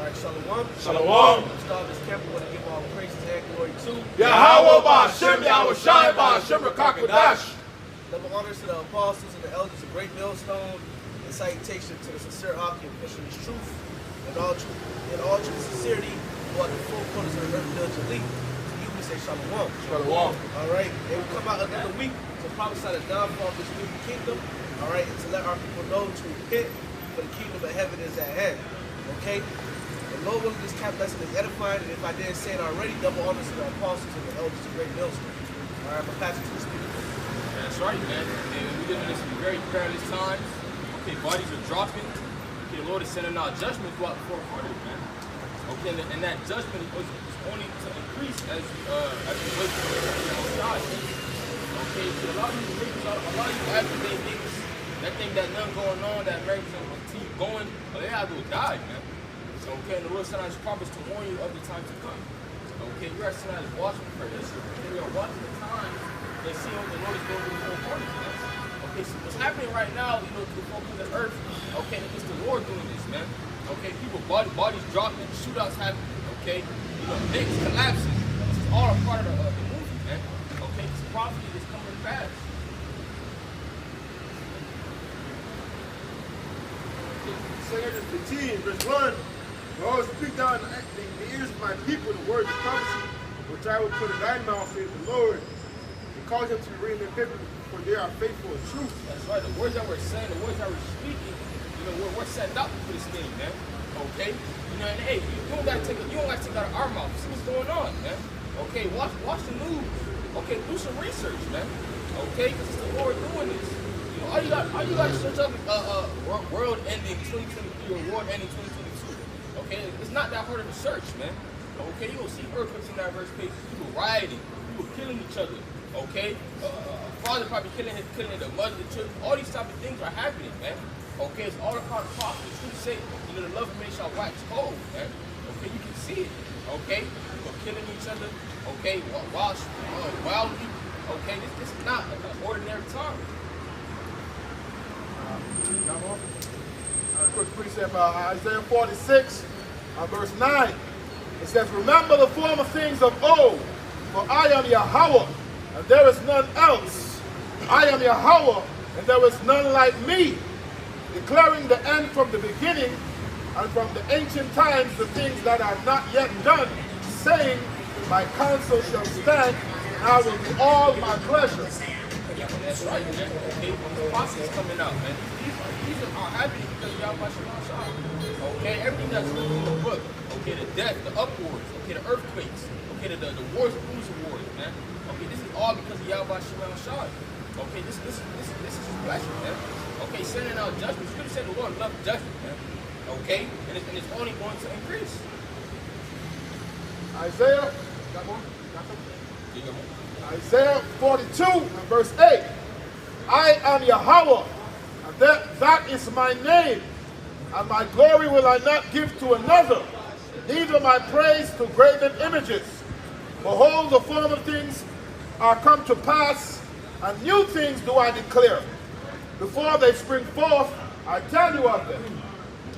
All right, shalom. Shalom. To start this camp, we want to give all praises and glory to Yahweh Ba'Shem, Yahweh Shai Ba'Shem, Rakakadash. double honors to the apostles and the elders of Great Millstone, and salutation to the sincere Aki of Mission's truth, and all true sincerity, who are the full quarters of the earth diligently. To you, we say shalom. Shalom. All right, and we come out another week to prophesy the downfall of this new kingdom. All right, and to let our people know to repent, for the kingdom of heaven is at hand. Okay? And Lord willing, this camp lesson is edifying, and if I didn't say it already, double honors to the apostles and the elders of Great Millstone. All right, I'm going to pass it to the speaker. That's right, man. And we're living in some very perilous times. Okay, bodies are dropping. Okay, the Lord is sending out judgment throughout the four corners, man. Okay, and that judgment is only to increase as we wait for God. Okay, so a lot of you everyday niggas that think that nothing going on, that Americans will keep going, but they have to die, man. Okay, and the Lord sent us promise to warn you of the time to come. Okay, we are sent out as watchmen for this. Okay, we are watching the times and seeing what the Lord is doing with the four corners, man. Okay, so what's happening right now, to the four corners of the earth, okay, it's the Lord doing this, man. Okay, people bodies dropping, shootouts happening, okay, things collapsing. This is all a part of the movie, man. Okay, this prophecy is coming fast. Second 15, verse 1. Lord, speak down the ears of my people the words of prophecy, which I will put in thy mouth, says the Lord, and cause them to read their paper, for they are faithful and true. That's right. The words that we're saying, the words that we're speaking, we're setting out for this thing, man. Okay? And hey, you don't gotta take it out of our mouth. See what's going on, man. Okay, watch the news. Okay, do some research, man. Okay, because it's the Lord doing this. All you got to search up world ending 2023 or world ending 2022. Okay, it's not that hard of a search, man. Okay, you will see earthquakes in diverse places, people rioting, people killing each other. Okay, father probably killing the mother, the children. All these type of things are happening, man. Okay, it's all about the prophet. The truth say, the love of man shall wax cold, man. Okay, you can see it. Okay, people killing each other. Okay, wildly. Okay, this is not an ordinary time. Quick precept, Isaiah 46, verse 9. It says, remember the former things of old, for I am Yahweh, and there is none else. I am Yahweh, and there is none like me, declaring the end from the beginning, and from the ancient times the things that are not yet done, saying, my counsel shall stand, and I will do all my pleasure. That's right, man. Okay, the prophecy is coming out, man. These are happening because y'all watching our shot. Okay, everything that's written in the book. Okay, the death, the upwards. Okay, the earthquakes. Okay, the wars, the Boozer wars, man. Okay, this is all because of Yahweh Shemel Shah. Okay, this is his blessing, man. Okay, sending out judgment. You could have said the Lord loved judgment, man. Okay, and it's only going to increase. Isaiah, got one? Isaiah 42 and verse 8. I am Yahweh, and that is my name, and my glory will I not give to another, neither my praise to graven images. Behold, the former things are come to pass, and new things do I declare. Before they spring forth, I tell you of them. And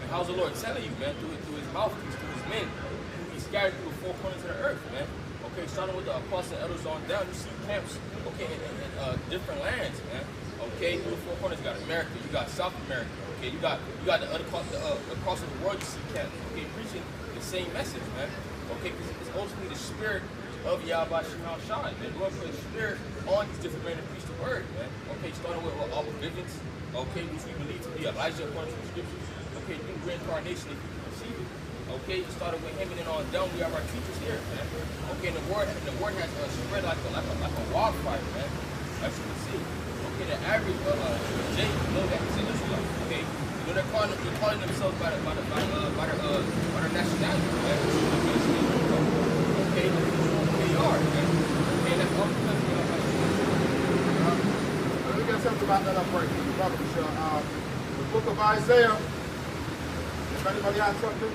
how's the Lord telling you, man? Through his mouthpiece, through his men, who he scattered through the four corners of the earth, man. Okay, starting with the apostles and elders on down, you see camps, okay, in different lands, man. Okay, through the four corners, you got America, you got South America, okay, you got the other across the world, you see camps, okay, preaching the same message, man. Okay, because it's ultimately the spirit of Yahweh Shemel Shai, man. The Lord put a spirit on these different men to preach the word, man. Okay, starting with all the visions, okay, which we believe to be Elijah according to the scriptures. Okay, through reincarnation, if you can receive it. Okay, you started with him and then on down, we have our teachers here, man. Okay, and the word has spread like a wildfire, man. As you can see. Okay, the average Jay, you know that he's an Israelite. Okay, they're calling themselves by their nationality, man. Okay, they are, man. Okay, that's all because of Let me get something about that up right here, brother Michelle. The book of Isaiah. If anybody has something?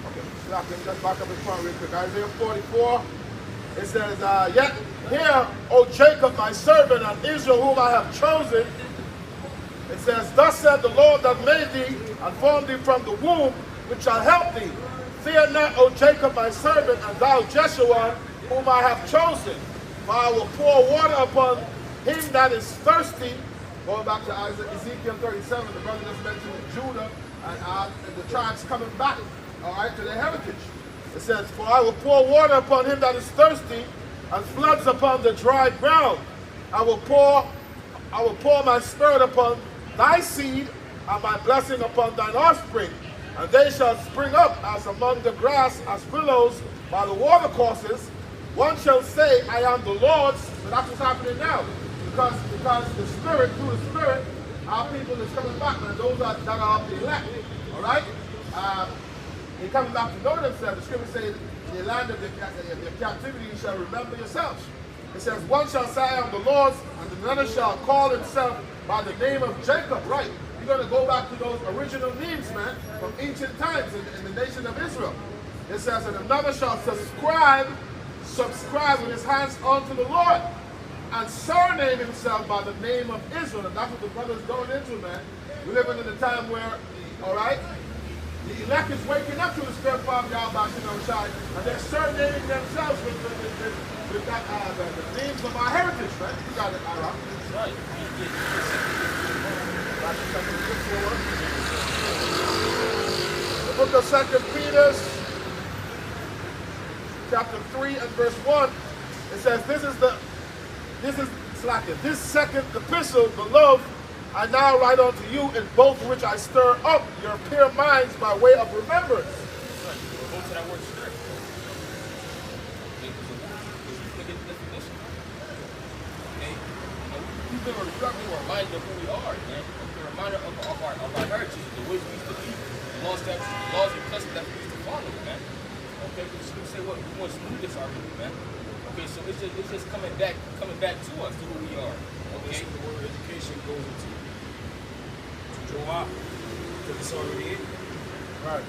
Okay, just back up in front real quick. Isaiah 44. It says, yet hear, O Jacob, my servant, and Israel, whom I have chosen. It says, thus said the Lord that made thee and formed thee from the womb, which shall help thee. Fear not, O Jacob, my servant, and thou, Jeshua, whom I have chosen. For I will pour water upon him that is thirsty. Going back to Ezekiel 37, the brother just mentioned Judah and the tribes coming back, all right, to their heritage. It says, for I will pour water upon him that is thirsty, and floods upon the dry ground. I will pour my spirit upon thy seed, and my blessing upon thine offspring. And they shall spring up as among the grass, as willows by the watercourses. One shall say, I am the Lord's. So that's what's happening now. Because the Spirit, through the Spirit, our people is coming back, and those that are of the elect. All right? They're coming back to know themselves. The scripture says, in the land of your captivity, you shall remember yourselves. It says, one shall say, I am the Lord's, and another shall call himself by the name of Jacob. Right? You're going to go back to those original names, man, from ancient times in the nation of Israel. It says, and another shall subscribe with his hands unto the Lord, and surname himself by the name of Israel. And that's what the brother's going into, man. We're living in a time where, all right, the elect is waking up to the spirit of Yahweh, and they're surnaming themselves with that, the names of our heritage, man. You got it, Ira. That's right. The book of 2 Peter, chapter 3 and verse 1, it says, this second epistle, beloved, I now write unto you, in both which I stir up your pure minds by way of remembrance. Right. Go to that word stir. Okay, because you get the definition. Okay? We've been reminded of who we are, man. We're reminded of our heritage, the ways we used to be, the laws and customs that we used to follow, man. Okay, because you say what we want to do this already, man. Okay, so it's just coming back to us, to who we are. Okay, the word education goes into draw out because it's already in. Right.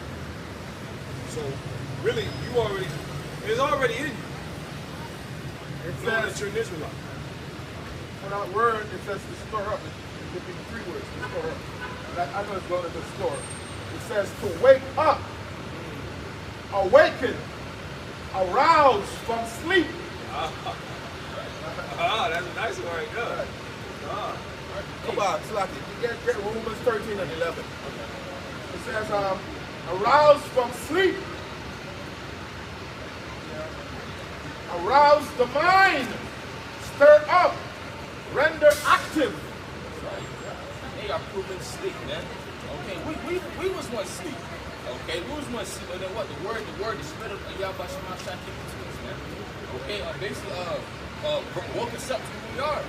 So really, it's already in you. It Knowing says that you're an Israelite. for that word, it says to stir up. It be 3 words, to stir up. I know it's going to the store. It says to wake up, awaken, arouse from sleep. That's a nice one right there. Come on, Slacky. You get Romans 13 and 11. It says, arouse from sleep. Arouse the mind. Stir up. Render active. They are proven sleep, man. Okay, we was once sleep. Okay, we was once sleep, and then what? The word, the spirit of Yahweh Shema Shah came into us, man. Okay, basically, woke us up to who we are.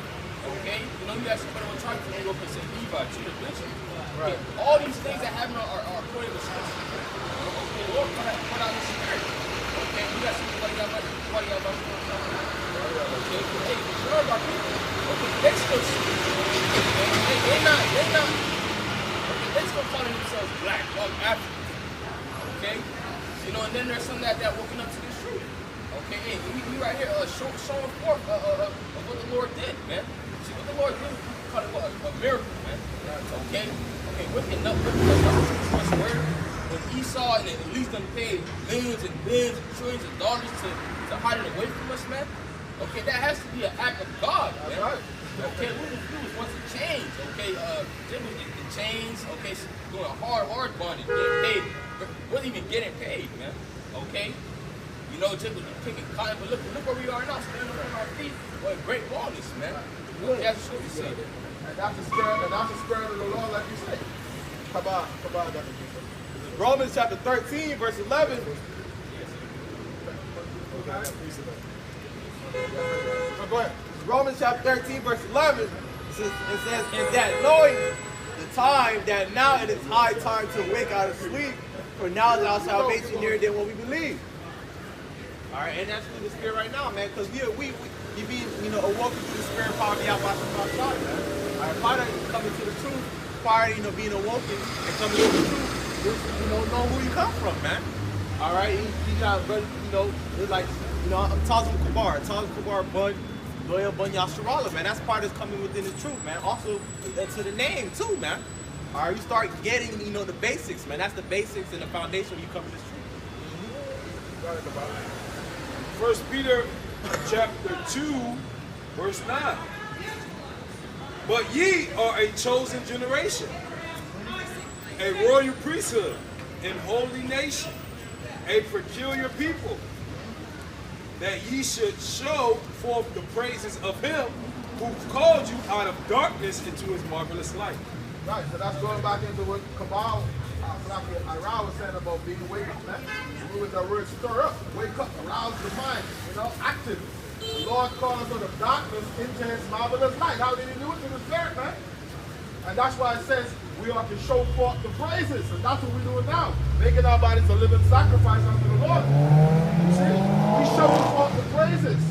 Okay, you know, you guys put on chart to go up and say Levi, Judah, Benjamin. Okay, all these things that happen are according to scripture. Okay, the Lord put out His spirit. Okay, we got somebody got okay, hey, sure about people. Okay, they still sleep. Okay, they're not. Okay, they still calling themselves black, African. Okay, you know, and then there's some that woken up to this truth. Okay, hey, we right here showing forth of what the Lord did, man. See what the Lord did, we call it a miracle, man. Okay, waking up with word. When Esau and at least them paid millions and billions and trillions of dollars to hide it away from us, man. Okay, that has to be an act of God, man. Right. Okay, what we do is once it changed, okay, the chains, okay, doing a hard bondage, getting paid, wasn't even getting paid, man. Okay, you know, just picking cotton, but look where we are now, standing on our feet, well, great boldness, man. Okay, that's what we say. And that's the spirit of the Lord, like you say. Come on, Dr. Jesus. Romans chapter 13, verse 11. Go ahead. Romans chapter 13, verse 11. It says, and that knowing the time, that now it is high time to wake out of sleep, for now is our salvation nearer than what we believe. All right, and that's through the spirit right now, man, because we being, awoken to the spirit power of Yahweh, man. All right, part of coming to the truth, part of, being awoken and coming to the truth, know who you come from, man. All right, you got, brother, it's like, I'm Tazim Kabar Bud, Loyal Bun Yasharala, man. That's part of coming within the truth, man. Also to the name too, man. All right, you start getting, you know, the basics, man. That's the basics and the foundation when you come to this truth. First Peter chapter 2, verse 9. But ye are a chosen generation, a royal priesthood, and holy nation, a peculiar people, that ye should show forth the praises of him who called you out of darkness into his marvelous light. Right, so that's going back into what Kabal, Ira was saying about being awakened, man. With the word stir up, wake up, arouse the mind, you know, active. The Lord called us out of darkness into his marvelous light. How did he do it? Through the Spirit, man. And that's why it says we are to show forth the praises. And that's what we're doing now. Making our bodies a living sacrifice unto the Lord. You see? We showing forth the praises.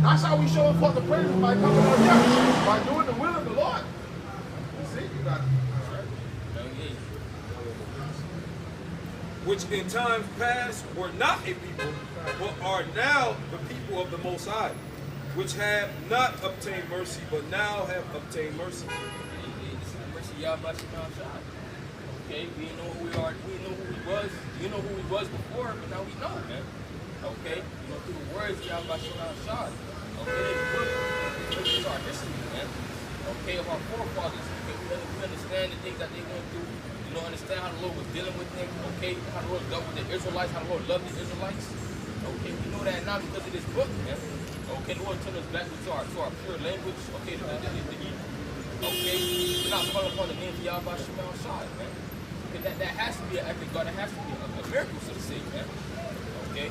That's how we show forth the praises, by coming out here. By doing the will of the Lord. You see? You got it. Which in times past were not a people, but are now the people of the Most High, which have not obtained mercy, but now have obtained mercy. Okay, we know who we are. We know who he was. You know who he was before, but now we know, man. Okay, you know through the words of Yahweh. Okay, this is our history, man. Okay, of our forefathers. Okay, we understand the things that they went through. You know, understand how the Lord was dealing with them, okay? How the Lord dealt with the Israelites, how the Lord loved the Israelites. Okay, we know that now because of this book, man. Okay, the Lord turned us back to our pure language, okay, the Hebrew. Okay, we're not calling upon the name of Yahweh Shema Shai, man. Okay, that has to be an act of God, that has to be a miracle, so to say, man. Okay?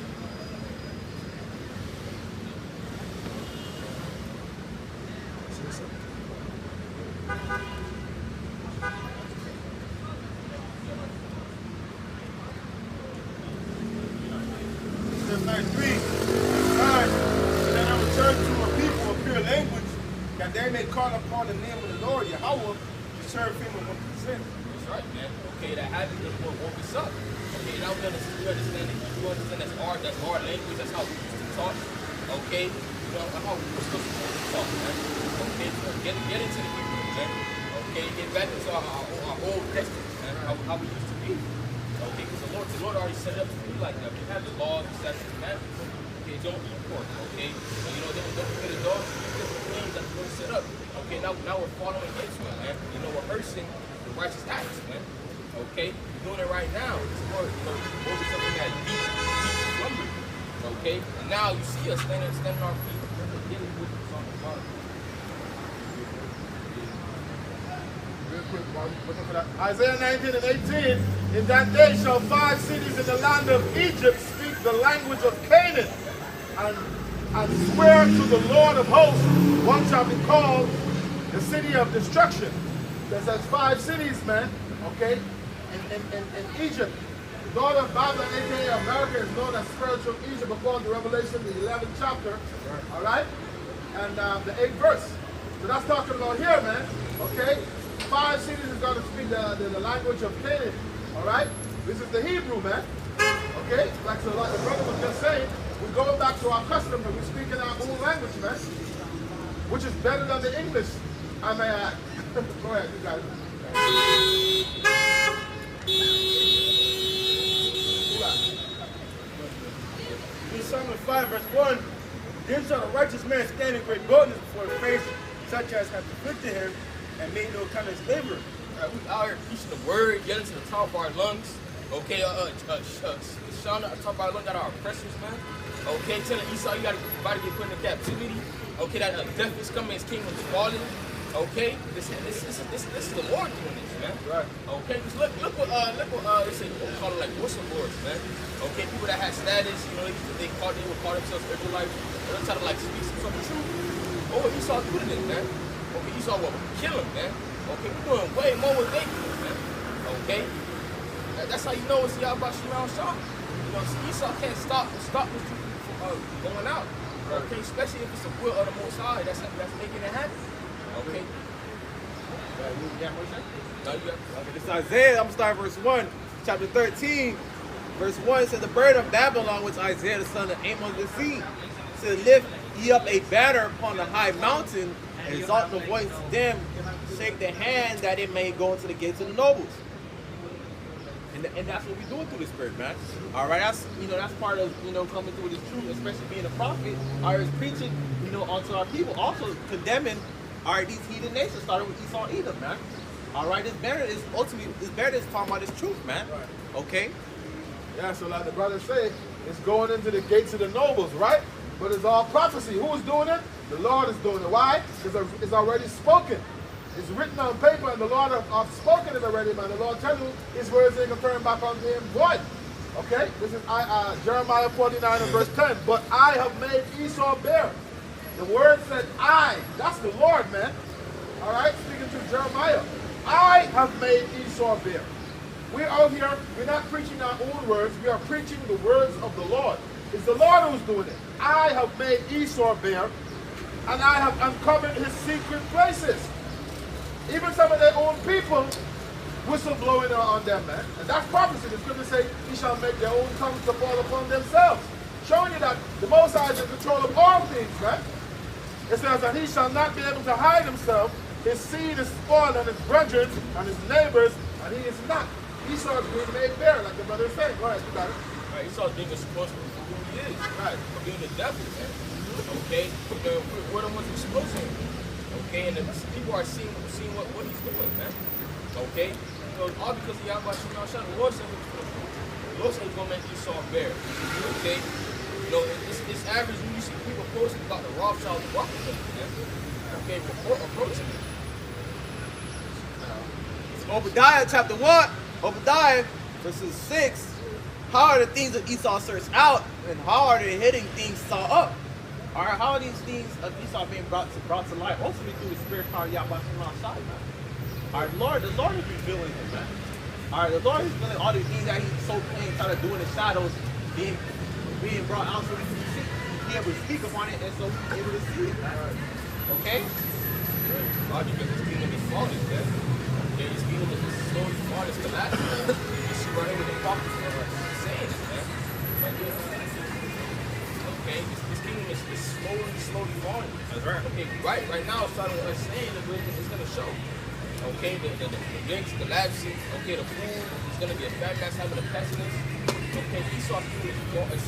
That they may call upon the name of the Lord Yahweh to serve him with consent. That's right, man. Okay, that habit is what woke us up. Okay, now we understand that's our language, that's how we used to talk. Okay, you know how we were supposed to talk, man. Okay, get into the Hebrew, man. Okay, get back into our old testament, man. How we used to be. Okay, because the Lord already set up to be like that. We have the law, the statutes, the commandments. Okay, don't eat pork. Okay, and, you know, don't forget the dog. Things that the Lord set up. Okay, now we're following Israel, man. You know, we're rehearsing the righteous acts, man. Okay, we're doing it right now. It's more, you know, over something that deep slumber. Okay, and now you see us standing on our feet. Getting with us on the bottom. Real quick, while you're looking for that. Isaiah 19 and 18. In that day shall 5 cities in the land of Egypt speak the language of Canaan, and swear to the Lord of hosts, one shall be called the city of destruction. There's 5 cities, man, okay, in Egypt. The daughter of Babylon, aka America, is known as spiritual Egypt according to Revelation, the 11th chapter, all right, and the 8th verse. So that's talking about here, man, okay. 5 cities is going to speak the language of Canaan, all right. This is the Hebrew, man, okay. Like the brother was just saying, we're going back to our custom and we're speaking our own language, man, which is better than the English, I may add. Go ahead, you guys. Psalm 5, verse 1. Then shall the righteous man stand in great boldness before the face, such as have afflicted him and made no kind of slavery. We out here preaching the word, getting to the top of our lungs. Okay, Sean, top of our lungs got our oppressors, man. Okay, telling Esau you gotta get put into captivity. Okay, that death is coming, his kingdom is falling. Okay, this is the Lord doing this, man. Right. Okay, because look what they say, we call it like whistleblowers, man. Okay, people that had status, you know, they would call themselves Israelites. They try to like speak some truth. Oh, Esau do this, man. Okay, Esau will kill him, man. Okay, we're doing way more what they do, man. Okay, that's how you know it's Yahweh Shema Shah. You know, Esau can't stop this truth from going out. Okay, especially if it's the will of the Most High that's making it happen. Okay. Okay, this is Isaiah. I'm going to start verse 1. Chapter 13. Verse 1 says, the bird of Babylon, which Isaiah the son of Amos did see, said, lift He up a banner upon the high mountain, and exalt the voice of them, shake the hand that it may go into the gates of the nobles. And that's what we're doing through the Spirit, man. All right, that's that's part of coming through this truth, especially being a prophet. All right, is preaching onto our people, also condemning these heathen nations, starting with Esau and Edom, man. All right, this banner is talking about this truth, man. Okay. Yeah, so like the brothers say, it's going into the gates of the nobles, right? But it's all prophecy. Who is doing it? The Lord is doing it. Why? Because it's already spoken. It's written on paper, and the Lord have spoken it already, man. The Lord tells you his words ain't going to turn back on him void. Okay? This is Jeremiah 49 and verse 10. But I have made Esau bare. The word said I. That's the Lord, man. All right? Speaking to Jeremiah. I have made Esau bare. We're out here, we're not preaching our own words, we are preaching the words of the Lord. It's the Lord who's doing it. I have made Esau bare, and I have uncovered his secret places. Even some of their own people whistleblowing on them, man. And that's prophecy. The scripture say, he shall make their own tongues to fall upon themselves. Showing you that the Most High is in control of all things, man. It says that he shall not be able to hide himself. His seed is spoiled on his brethren and his neighbors, and he is not. Esau is being made bare, like the brother said. Go ahead, you got it. Right, Esau's being exposed for who he is. Right. For being the devil, man. Okay? We're the ones exposing him. Okay? And the people are seeing what he's doing, man. Okay? All because of Yahweh Shemashah, the Lord said he's going to make Esau bare. Okay? It's average when you see people posting about the Rothschilds walking them, man. Okay? Approaching them. Obadiah chapter 1, Obadiah verses 6. How are the things of Esau searched out, and how are the hidden things saw up? All right, how are these things of Esau being brought to light? Ultimately through the spirit power of Yahweh Shemashah, man. All right, the Lord is revealing him, man. All right, the Lord is revealing all these things that he's so plain trying to do in the shadows, being brought out so we can see, be able to speak upon it, and so we can be able to see it, man. Okay? God, because his kingdom is flawless, man. Okay, his kingdom is slowly flawless to last. You see right here with the prophets saying it, man. Right here. Okay, this kingdom is slowly falling. That's right. Okay, right now it's starting with us saying that it's going to show. Okay, the drinks, the lavishing, okay, the food, it's going to be a fat that's having a pestilence. Okay, Esau's food is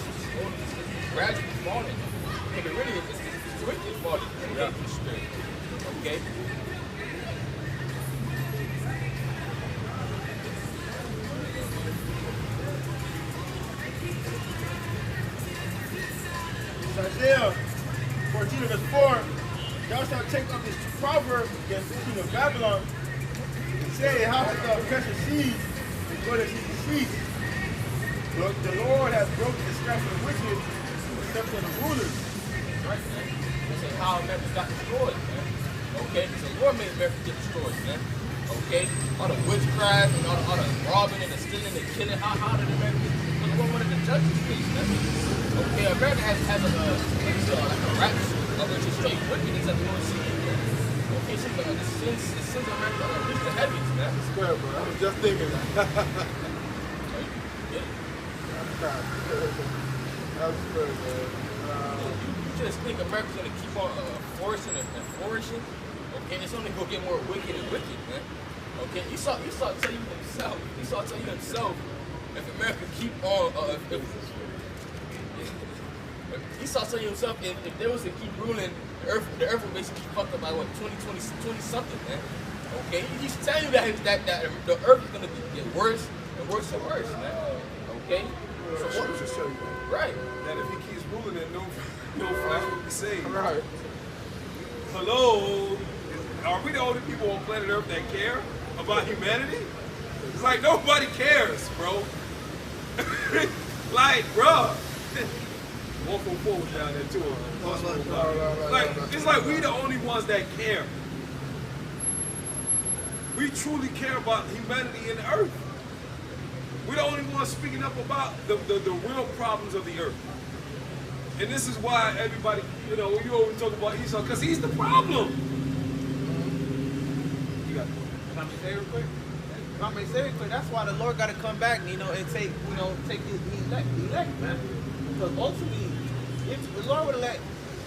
gradually falling. Okay, but really it's quickly falling. Okay, through the spirit. Okay? Isaiah 14 verse 4, y'all shall take up this proverb against the king of Babylon and say, how hast thou oppressed seed, and what has he deceived? Look, the Lord has broken the strength of the wicked, except for the rulers. Right, man. This is how America got destroyed, man. Okay? So the Lord made America get destroyed, man. Okay? All the witchcraft and all the robbing and the stealing and killing, how did America get destroyed? The Lord wanted to judge this place, man. Okay, America has like a rap of it just straight wickedness that we don't see. Okay, so the sins of America reach the heavens, man. That's good, bro. I was just thinking that. Yeah. That's good, man. You just think America's gonna keep on flourishing and flourishing? Okay, it's only gonna get more wicked and wicked, man. Okay, Esau tell you himself, if America keep on, Esau tell you himself, if there was to keep ruling the earth would basically be fucked up by what 20 something, man. Okay, he's telling you that the earth is gonna get worse and worse and worse, man. Okay, so what Just show you right? that if he keeps ruling, then no flesh will be saved. Right. Hello, are we the only people on planet Earth that care about humanity? It's like nobody cares, bro. Like, bro. 144 was down there too. It's like we the only ones that care. We truly care about humanity and the earth. We're the only ones speaking up about the real problems of the earth. And this is why everybody, you always talk about Esau, because he's the problem. You got it. Can I say real quick? That's why the Lord got to come back, and take the elect, man. Because ultimately, if the Lord would have let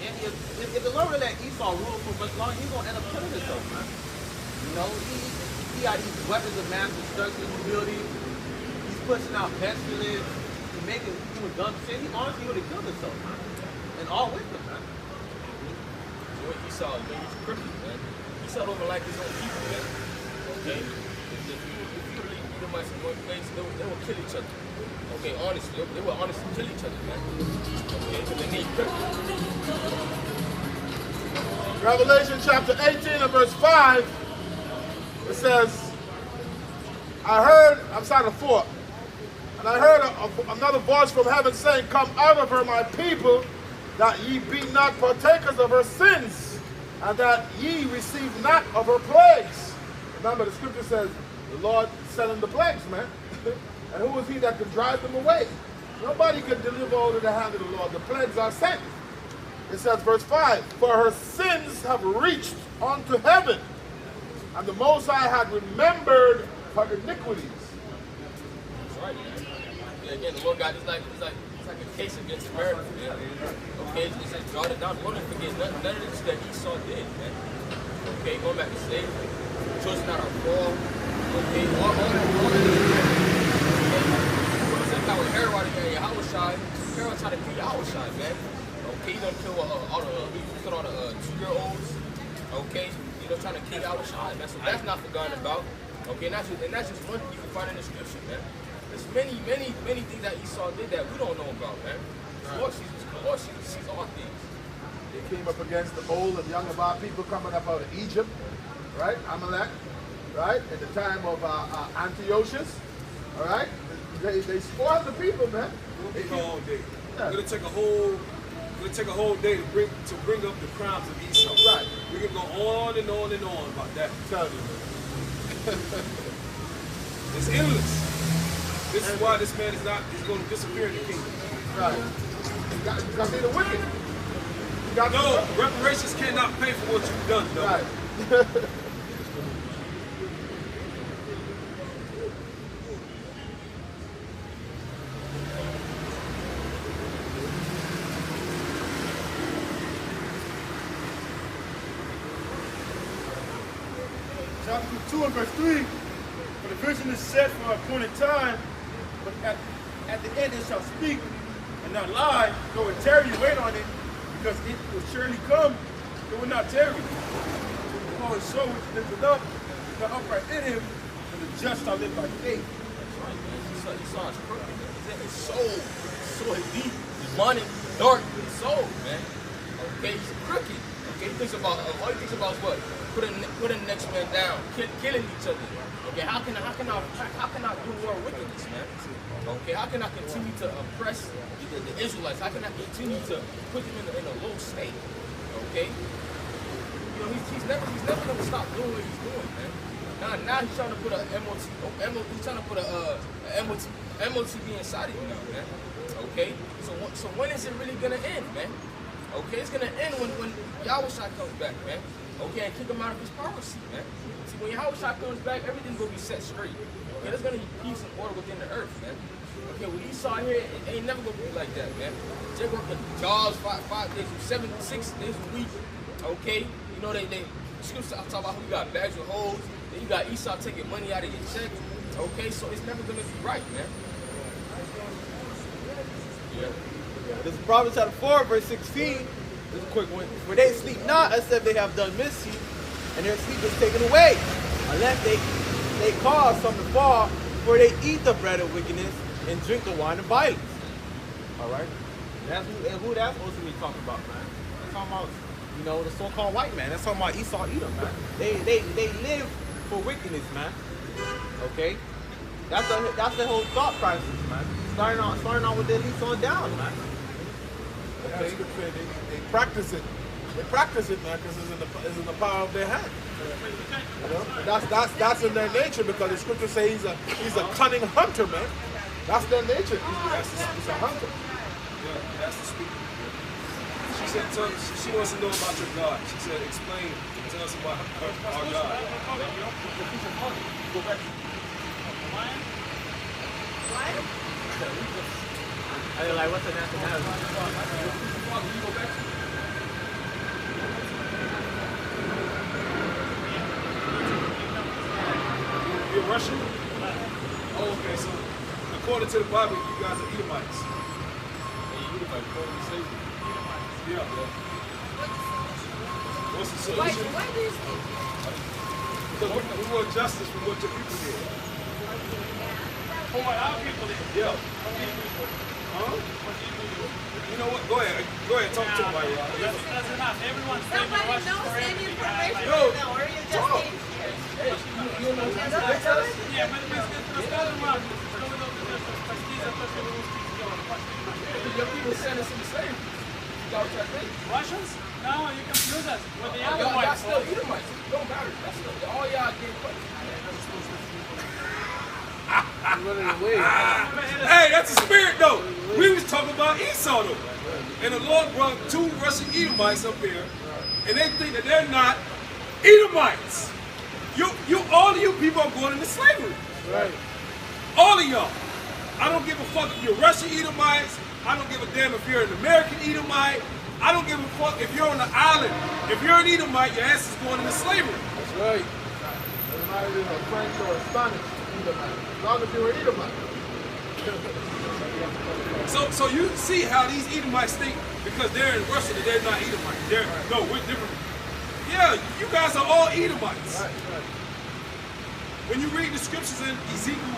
if the Lord would let Esau rule for much longer, he's gonna end up killing himself, man. You know, he got these weapons of mass destruction building. He's pushing out pestilence. He's making people dumb shit. He honestly would have killed himself, man. And all with him, man. Esau, man, he's crooked, man. Esau don't even like his own people, man. Okay? If you really Edomites in one place, they will kill each other. Okay, honestly, they will honestly kill each other, man. Okay, because they need crooked. Revelation chapter 18 and verse 5, it says, I'm sorry, 4. And I heard another voice from heaven saying, come out of her, my people, that ye be not partakers of her sins, and that ye receive not of her plagues. Remember, the scripture says, the Lord sending the plagues, man. And who is he that can drive them away? Nobody can deliver over the hand of the Lord. The plagues are sent. It says, verse 5, for her sins have reached unto heaven, and the Most High had remembered her iniquities. That's right, man. Yeah, again, the Lord God is like a case against America, man. Okay, it says, draw it down. Don't forget none of this that Esau did, man. Okay, going back to slavery, choosing out of war. Okay, all that. With Herod and Yahushua, Herod tried to kill Yahushua, man. Okay, he's gonna kill all the 2-year-olds. Okay, you know, trying to kill Yahushua, man. So that's not forgotten about. Okay, and that's just one thing you can find in the scripture, man. There's many things that Esau did that we don't know about, man. The Lord sees all things. They came up against the old and young of our people coming up out of Egypt, right? Amalek, right? At the time of Antiochus, all right? They spoiled the people, man. We'll be all day. Yeah. We're gonna take a whole day to bring up the crimes of Esau. Right. We can go on and on and on about that. Tell you. It's endless. This is why this man is going to disappear in the kingdom. Right. You got to be the wicked. No, reparations cannot pay for what you've done, though. Right. Chapter 2 and verse 3, for the vision is set for an appointed time, but at the end it shall speak and not lie, though it tarry, wait on it, because it will surely come, it will not tarry. For his soul which is lifted up, the upright in him, and the just shall live by faith. That's right, man. Esau is crooked, man. He's in his soul. His soul is deep, demonic, dark in his soul, man. Okay, he's crooked. Okay, he thinks about, all he thinks about is what? Putting the next man down, killing each other. Okay, how can I do more wickedness, man? Okay, how can I continue to oppress the Israelites? How can I continue to put them in a low state? Okay, you know he's never gonna stop doing what he's doing, man. Now he's trying to put a he's trying to put a MOTB inside of you now, man. Okay, so when is it really gonna end, man? Okay, it's gonna end when Yahushua comes back, man. Okay, and kick him out of his power seat, man. See, when Yahushua comes back, everything's gonna be set straight. Okay, there's gonna be peace and order within the earth, man. Okay, what Esau here, it ain't never gonna be like that, man. They're working jobs 5 days, 6 days a week. Okay, you know they scriptures talk about who you got bags with holes. Then you got Esau taking money out of your check. Okay, so it's never gonna be right, man. Yeah. This is Proverbs chapter 4, verse 16. This is a quick one. For they sleep not, except they have done mischief, and their sleep is taken away, unless they cause some to fall, for they eat the bread of wickedness and drink the wine of violence. All right? That's who that's supposed to be talking about, man. That's talking about, you know, the so-called white man. That's talking about Esau, Edom, man. They live for wickedness, man. Okay? That's the whole thought process, man. Starting on with the elites on down, man. Okay. They practice it. They practice it, man, because it's in the power of their hand. You know? That's in their nature, because the scripture says he's a cunning hunter, man. That's their nature. He's a hunter. Yeah, that's the speaker. She said, she wants to know about your God. She said, explain to us about our God. Go back. I was like, what's the nationality? Russian? Oh, okay, so according to the Bible, you guys are Edomites. Yeah. What's the solution? Why do you speak? Because we want justice from what your people did. For what our people did. Yeah. Huh? You know what? Go ahead, talk to me, Myra. That's enough. Everyone's Nobody knows any information Yo, right now, or you just talk. came here. You don't know who this is? Yeah, but it's Your people sent us into slavery. Y'all what y'all think? Russians? No, you confuse us with the other Y'all ones. still Edomites. It don't matter. That's still, all y'all get running away. Hey, that's a spirit though. We was talking about Esau though. And the Lord brought two Russian Edomites up here, and they think that they're not Edomites. All of you people are going into slavery. Right. All of y'all. I don't give a fuck if you're Russian Edomites. I don't give a damn if you're an American Edomite. I don't give a fuck if you're on the island. If you're an Edomite, your ass is going into slavery. That's right. Doesn't matter if you're French or Spanish Edomite. As long as you're an Edomite. So you see how these Edomites think because they're in Russia that they're not Edomites. No, we're different. Yeah, you guys are all Edomites. Right, right. When you read the scriptures in Ezekiel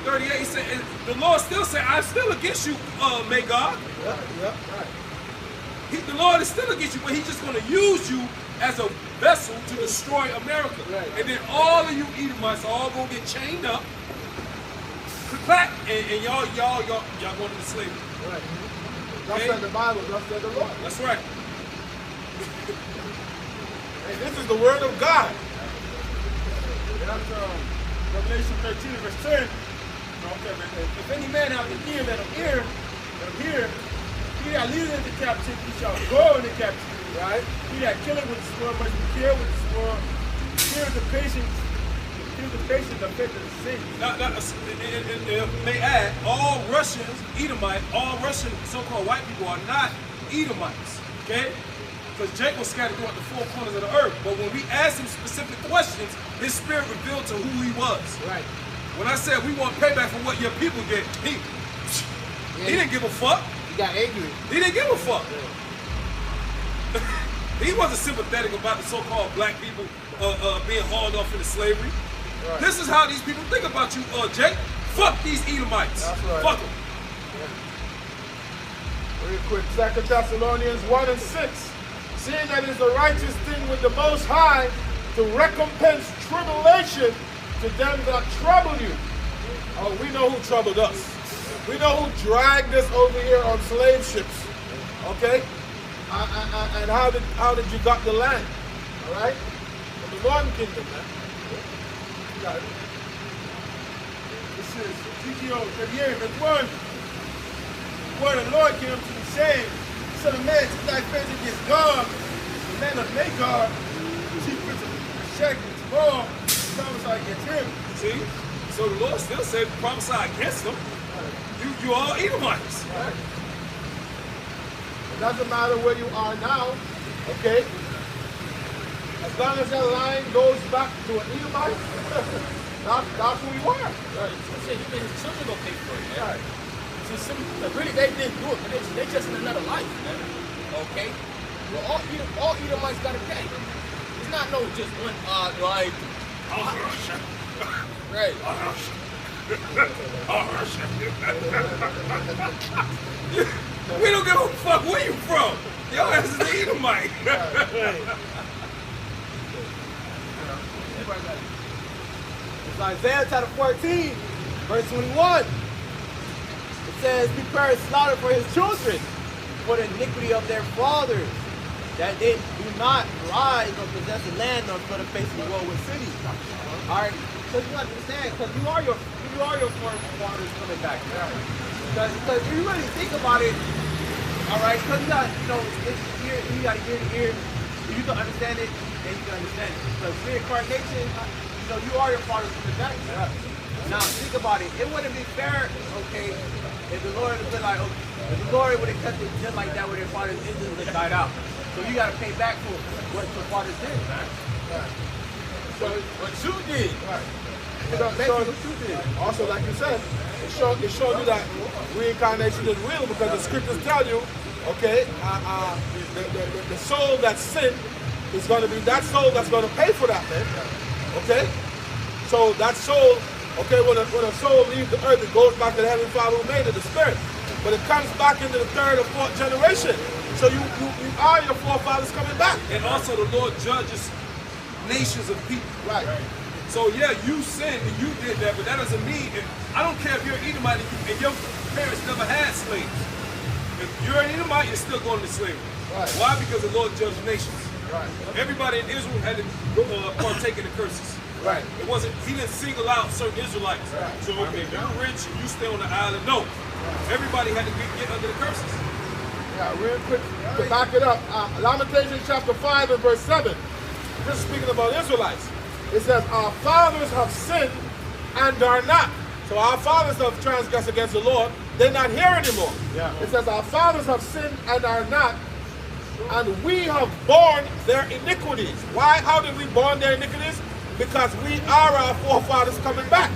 38, he said, and the Lord still said, I'm still against you, Magog. Yep, right. The Lord is still against you, but he's just going to use you as a vessel to destroy America. Right. And then all of you Edomites are all going to get chained up, clack, and y'all going into slavery. Right. That's Okay? in the Bible, that's in the Lord. That's right. And this is the word of God. That's Revelation 13, verse 10. Okay, if any man have an ear, let him hear. He that leadeth into captivity shall go into captivity. Right? He that killeth with the sword must be killed with the sword. Here's the patience. Here's the patience of faith of the saints. And may add, all Russians, Edomite, all Russian so-called white people are not Edomites, okay? Because Jake was scattered throughout the four corners of the earth. But when we asked him specific questions, his spirit revealed to who he was. Right. When I said we want payback for what your people did, he didn't give a fuck. He got angry. He didn't give a fuck. He wasn't sympathetic about the so-called black people being hauled off into slavery. Right. This is how these people think about you, Jake. Fuck these Edomites. That's right. Fuck them. Real quick, 2 Thessalonians 1 and 6. Seeing that it is a righteous thing with the Most High to recompense tribulation to them that trouble you. Oh, we know who troubled us. We know who dragged us over here on slave ships. Okay? And how did you got the land? All right? From the Northern Kingdom, man. You got it. This is Ezekiel 38, verse 1. The word of the Lord came to me saying, Son of man, since thy face against God, the man of Magog, the chief prince of Meshach and Tabor, prophesy against him. See? So the Lord still said, prophesy against them. You all Edomites. Right. It doesn't matter where you are now, okay? As long as that line goes back to an Edomite, that's who you are. Right. So I said, his children gonna pay for it, man. Right. It's just simple. Like, really, they didn't do it, but they just in another life, man. Okay? Well, all Edomites gotta pay. It's not no just one odd life. Right. We don't give a fuck where you from. Your ass is an Edomite. It's Isaiah chapter 14, verse 21. It says, prepare slaughter for his children, for the iniquity of their fathers, that they do not rise or possess the land nor fill the face of the world with cities. Alright, so you understand, because you are your forefathers coming back. Because if you really think about it, alright, because you got, it's ear, you got ear to ear, if you can understand it, then you can understand it. Because reincarnation, you are your fathers coming back. Now think about it, it wouldn't be fair, okay, if the Lord would have been like, okay, if the Lord would have kept it just like that where their fathers instantly died out. So you got to pay back for what your fathers did, man. So what you did, Also, like you said, it showed you that reincarnation is real because the scriptures tell you, okay, the soul that sinned is going to be that soul that's going to pay for that, man. Okay? So that soul, okay, when a soul leaves the earth, it goes back to the Heavenly Father who made it, the Spirit. But it comes back into the third or fourth generation. So you are your forefathers coming back. And also the Lord judges nations of people. Right. So yeah, you sinned and you did that, but that doesn't mean, I don't care if you're an Edomite and your parents never had slaves. If you're an Edomite, you're still going to slavery. Right. Why? Because the Lord judged nations. Right. Everybody in Israel had to partake in the curses. Right. It wasn't, he didn't single out certain Israelites. Right. So okay, if you're rich and you stay on the island, no. Everybody had to get under the curses. Yeah, real quick to back it up. Lamentations chapter 5 and verse 7. This is speaking about Israelites. It says, our fathers have sinned and are not. So our fathers have transgressed against the Lord. They're not here anymore. Yeah. It says, our fathers have sinned and are not. And we have borne their iniquities. Why? How did we borne their iniquities? Because we are our forefathers coming back.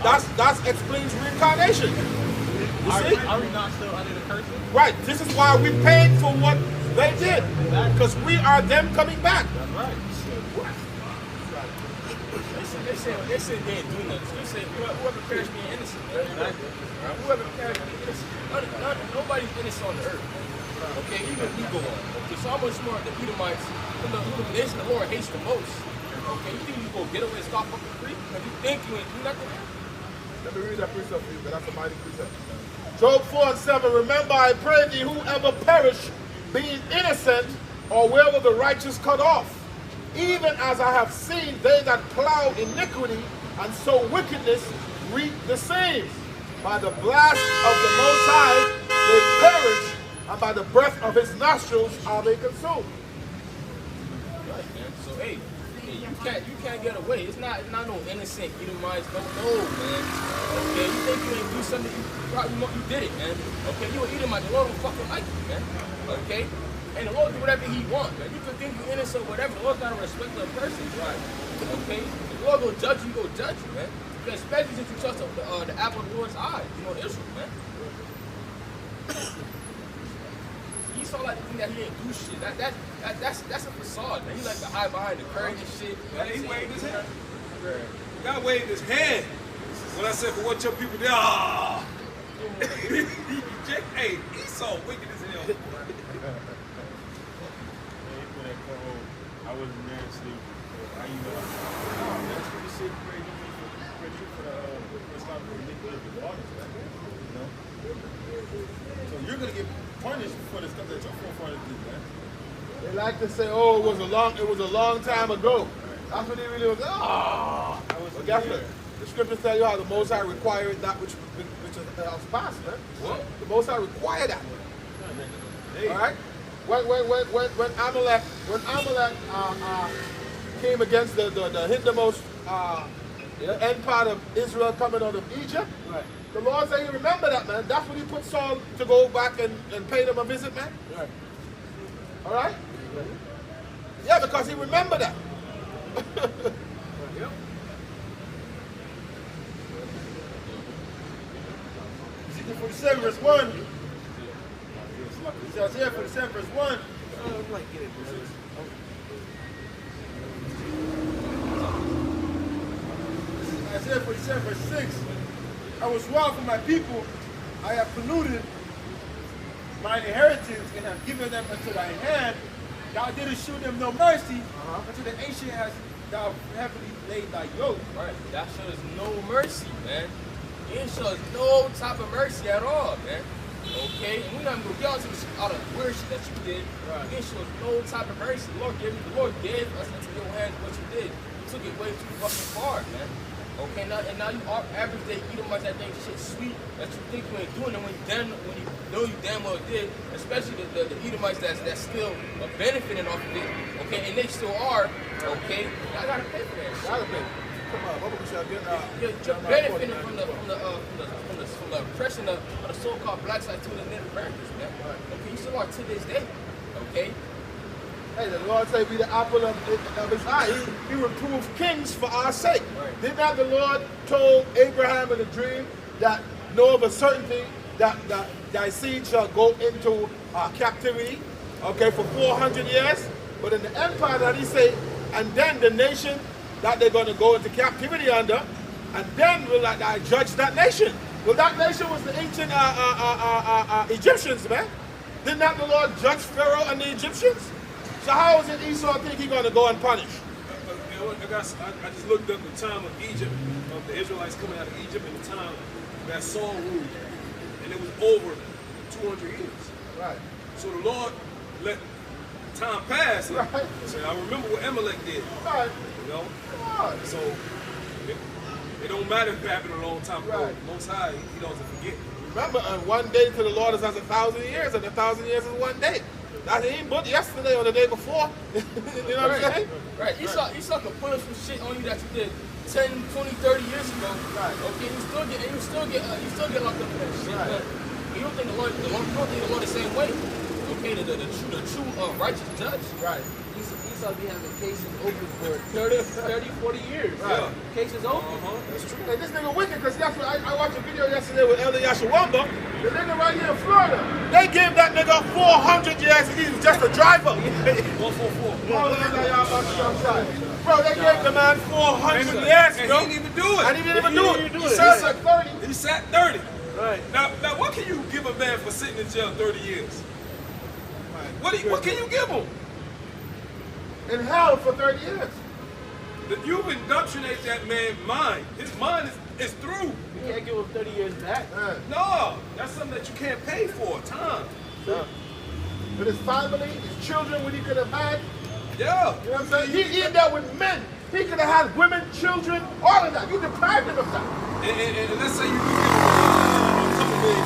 That explains reincarnation. You see? Are we not still under the curses? Right. This is why we paid for what they did. Because we are them coming back. That's right. They say they ain't doing nothing. They say whoever perished being innocent. Right? Whoever perished being innocent. Nobody's innocent on the earth. Okay, even we go on. Okay, so how much more the Edomites, who the nation the Lord hates the most. Okay, you think you go get away and stop fucking free? If you think you ain't do nothing? Let me read that precept for you, but that's a mighty precept. Job 4 and 7. Remember, I pray thee, whoever perish, being innocent, or where will the righteous cut off? Even as I have seen they that plow iniquity and sow wickedness reap the same. By the blast of the Most High they perish, and by the breath of his nostrils are they consumed. Right, man. So hey, you can't get away. It's not no innocent Edomites, but no, man. Okay, you think you ain't do something, you did it, man. Okay, you an Edomite, the Lord will fucking like you, man. Okay? And the Lord do whatever he wants, man. You can think you're innocent or whatever, the Lord's not a respecter of persons, right? Okay? If the Lord will judge you, go judge you, man. Because especially since you trust the apple of the Lord's eye, you know, Israel, man. You saw like the thing that he didn't do shit. That's a facade, man. He like to hide behind the curtain and shit. Yeah, he waved his hand. God waved his hand when I said for what your people did. Ah. Hey, Esau wicked as hell. I wasn't there to sleep. How you know? Oh, that's what you said. Pray you for the Islam for iniquity of the waters, you know. So you're gonna get punished for the stuff that your forefathers did, man. They like to say, "Oh, it was a long time ago." That's what they really was. Oh, but guess what? The scriptures tell you how the Most High required that which is past, man. What? The Most High required that. Hey. All right. When Amalek came against the hindermost the end part of Israel coming out of Egypt, Right. the Lord said, "You remember that, man. That's when he put Saul to go back and pay them a visit, man." Right. All right. Yeah, because he remembered that. Ezekiel 47 verse 1. Isaiah 47 verse 1. Isaiah 47 verse 6. I was wrong for my people. I have polluted mine inheritance and have given them into thy hand. Thou didst shew them no mercy unto the ancient has thou heavily laid thy yoke. Right, that shows no mercy, man. It shows no type of mercy at all, man. Okay, and we're not gonna get out all the weird shit that you did. Right. It shows no type of mercy. The Lord gave us into your hands what you did. You took it way too fucking far, man. Okay, now you are average day eating much that thing shit sweet that you think you ain't doing it when you know you damn well did, especially the Edomites that's still benefiting off of it, okay, and they still are, okay, y'all gotta pay for that. Gotta pay. Come on, what we shall get? You're benefiting from the oppression of the so-called black side to the Native Americans, man. Okay, you still are to this day, okay. Hey, the Lord say be the apple of his eye. He reproved kings for our sake. Right. Did not the Lord told Abraham in a dream that know of a certainty that thy seed shall go into captivity, okay, for 400 years? But in the empire that he say, and then the nation that they're going to go into captivity under, and then will I judge that nation. Well, that nation was the ancient Egyptians, man. Did not the Lord judge Pharaoh and the Egyptians? So how is it Esau think he's going to go and punish? I just looked up the time of Egypt, of the Israelites coming out of Egypt, and the time that Saul ruled, and it was over 200 years. Right. So the Lord let time pass. And Right. said, I remember what Amalek did. Right. You know? Right. So it don't matter if it happened a long time ago. Right. Most High, he doesn't forget. Remember, and one day to the Lord is as 1,000 years, and 1,000 years is one day. That ain't but yesterday or the day before. You know what I'm saying? Right. Esau can put some shit on you that you did 10, 20, 30 years ago. Right. Okay, you still get locked up for that shit. Right. But you don't think the Lord the same way. Okay, the true righteous judge. Right. Esau be having cases open for 30, 40 years. Right. Cases open. That's true. And this nigga wicked, because that's what I watched a video yesterday with Elder Yashawamba. The nigga right here in Florida. They gave that nigga 400 years and he was just a driver. 144. Bro, they gave the man 400 years, And bro. he didn't even do it. And he didn't even do it. He sat said 30. He sat 30. Right. Now, what can you give a man for sitting in jail 30 years? What can you give him? In hell for 30 years. That you've indoctrinated that man's mind. His mind is through. You can't give him 30 years back. No, that's something that you can't pay for. Time. With his family, his children, what he could have had. Yeah. You know what I'm saying? He ended up with men. He could have had women, children, all of that. You deprived him of that. And let's say you do give him a couple $1 million.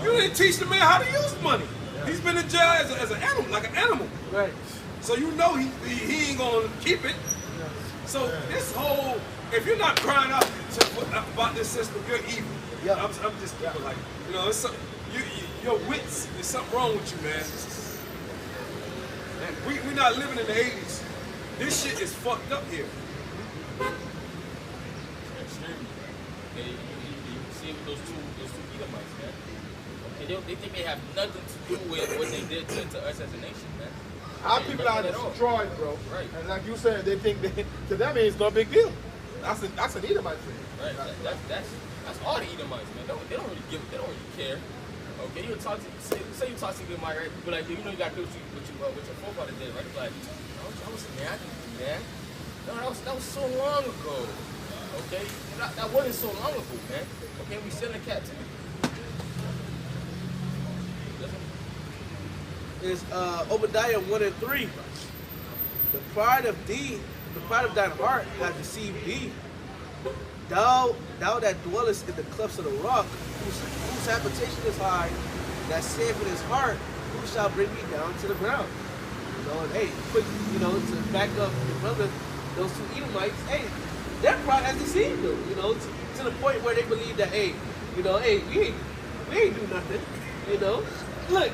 You didn't teach the man how to use money. He's been in jail as an animal, like an animal. Right. So you know he ain't gonna keep it. So this whole, if you're not crying out about this system, you're evil. Yeah. I'm just people like, you know, it's your wits. There's something wrong with you, man. We're not living in the 80s. This shit is fucked up here. Extremely. You see with those two Edomites, man. Okay, they think they have nothing to do with what they did to us as a nation, man. Our people are destroyed, bro. Right. And like you said, they think to them it's no big deal. That's an Edomite thing. Right. That's all the Edomites, man. They don't really care. Okay, you talk to say you talk to Edomite, right? But like, you know, you got to do what your forefather did, right? Like, I was saying, I can do that. No, that was so long ago. Okay, that wasn't so long ago, man. Okay, we still in captivity. Is Obadiah 1 and 3. The pride of thine heart hath deceived thee. Thou that dwellest in the clefts of the rock, whose habitation is high, that saith in his heart, who shall bring me down to the ground? You know, and hey, quick, you know, to back up your brother, those two Edomites, hey, their pride has deceived them, you know, to the point where they believe that, hey, you know, hey, we ain't do nothing, you know. Look,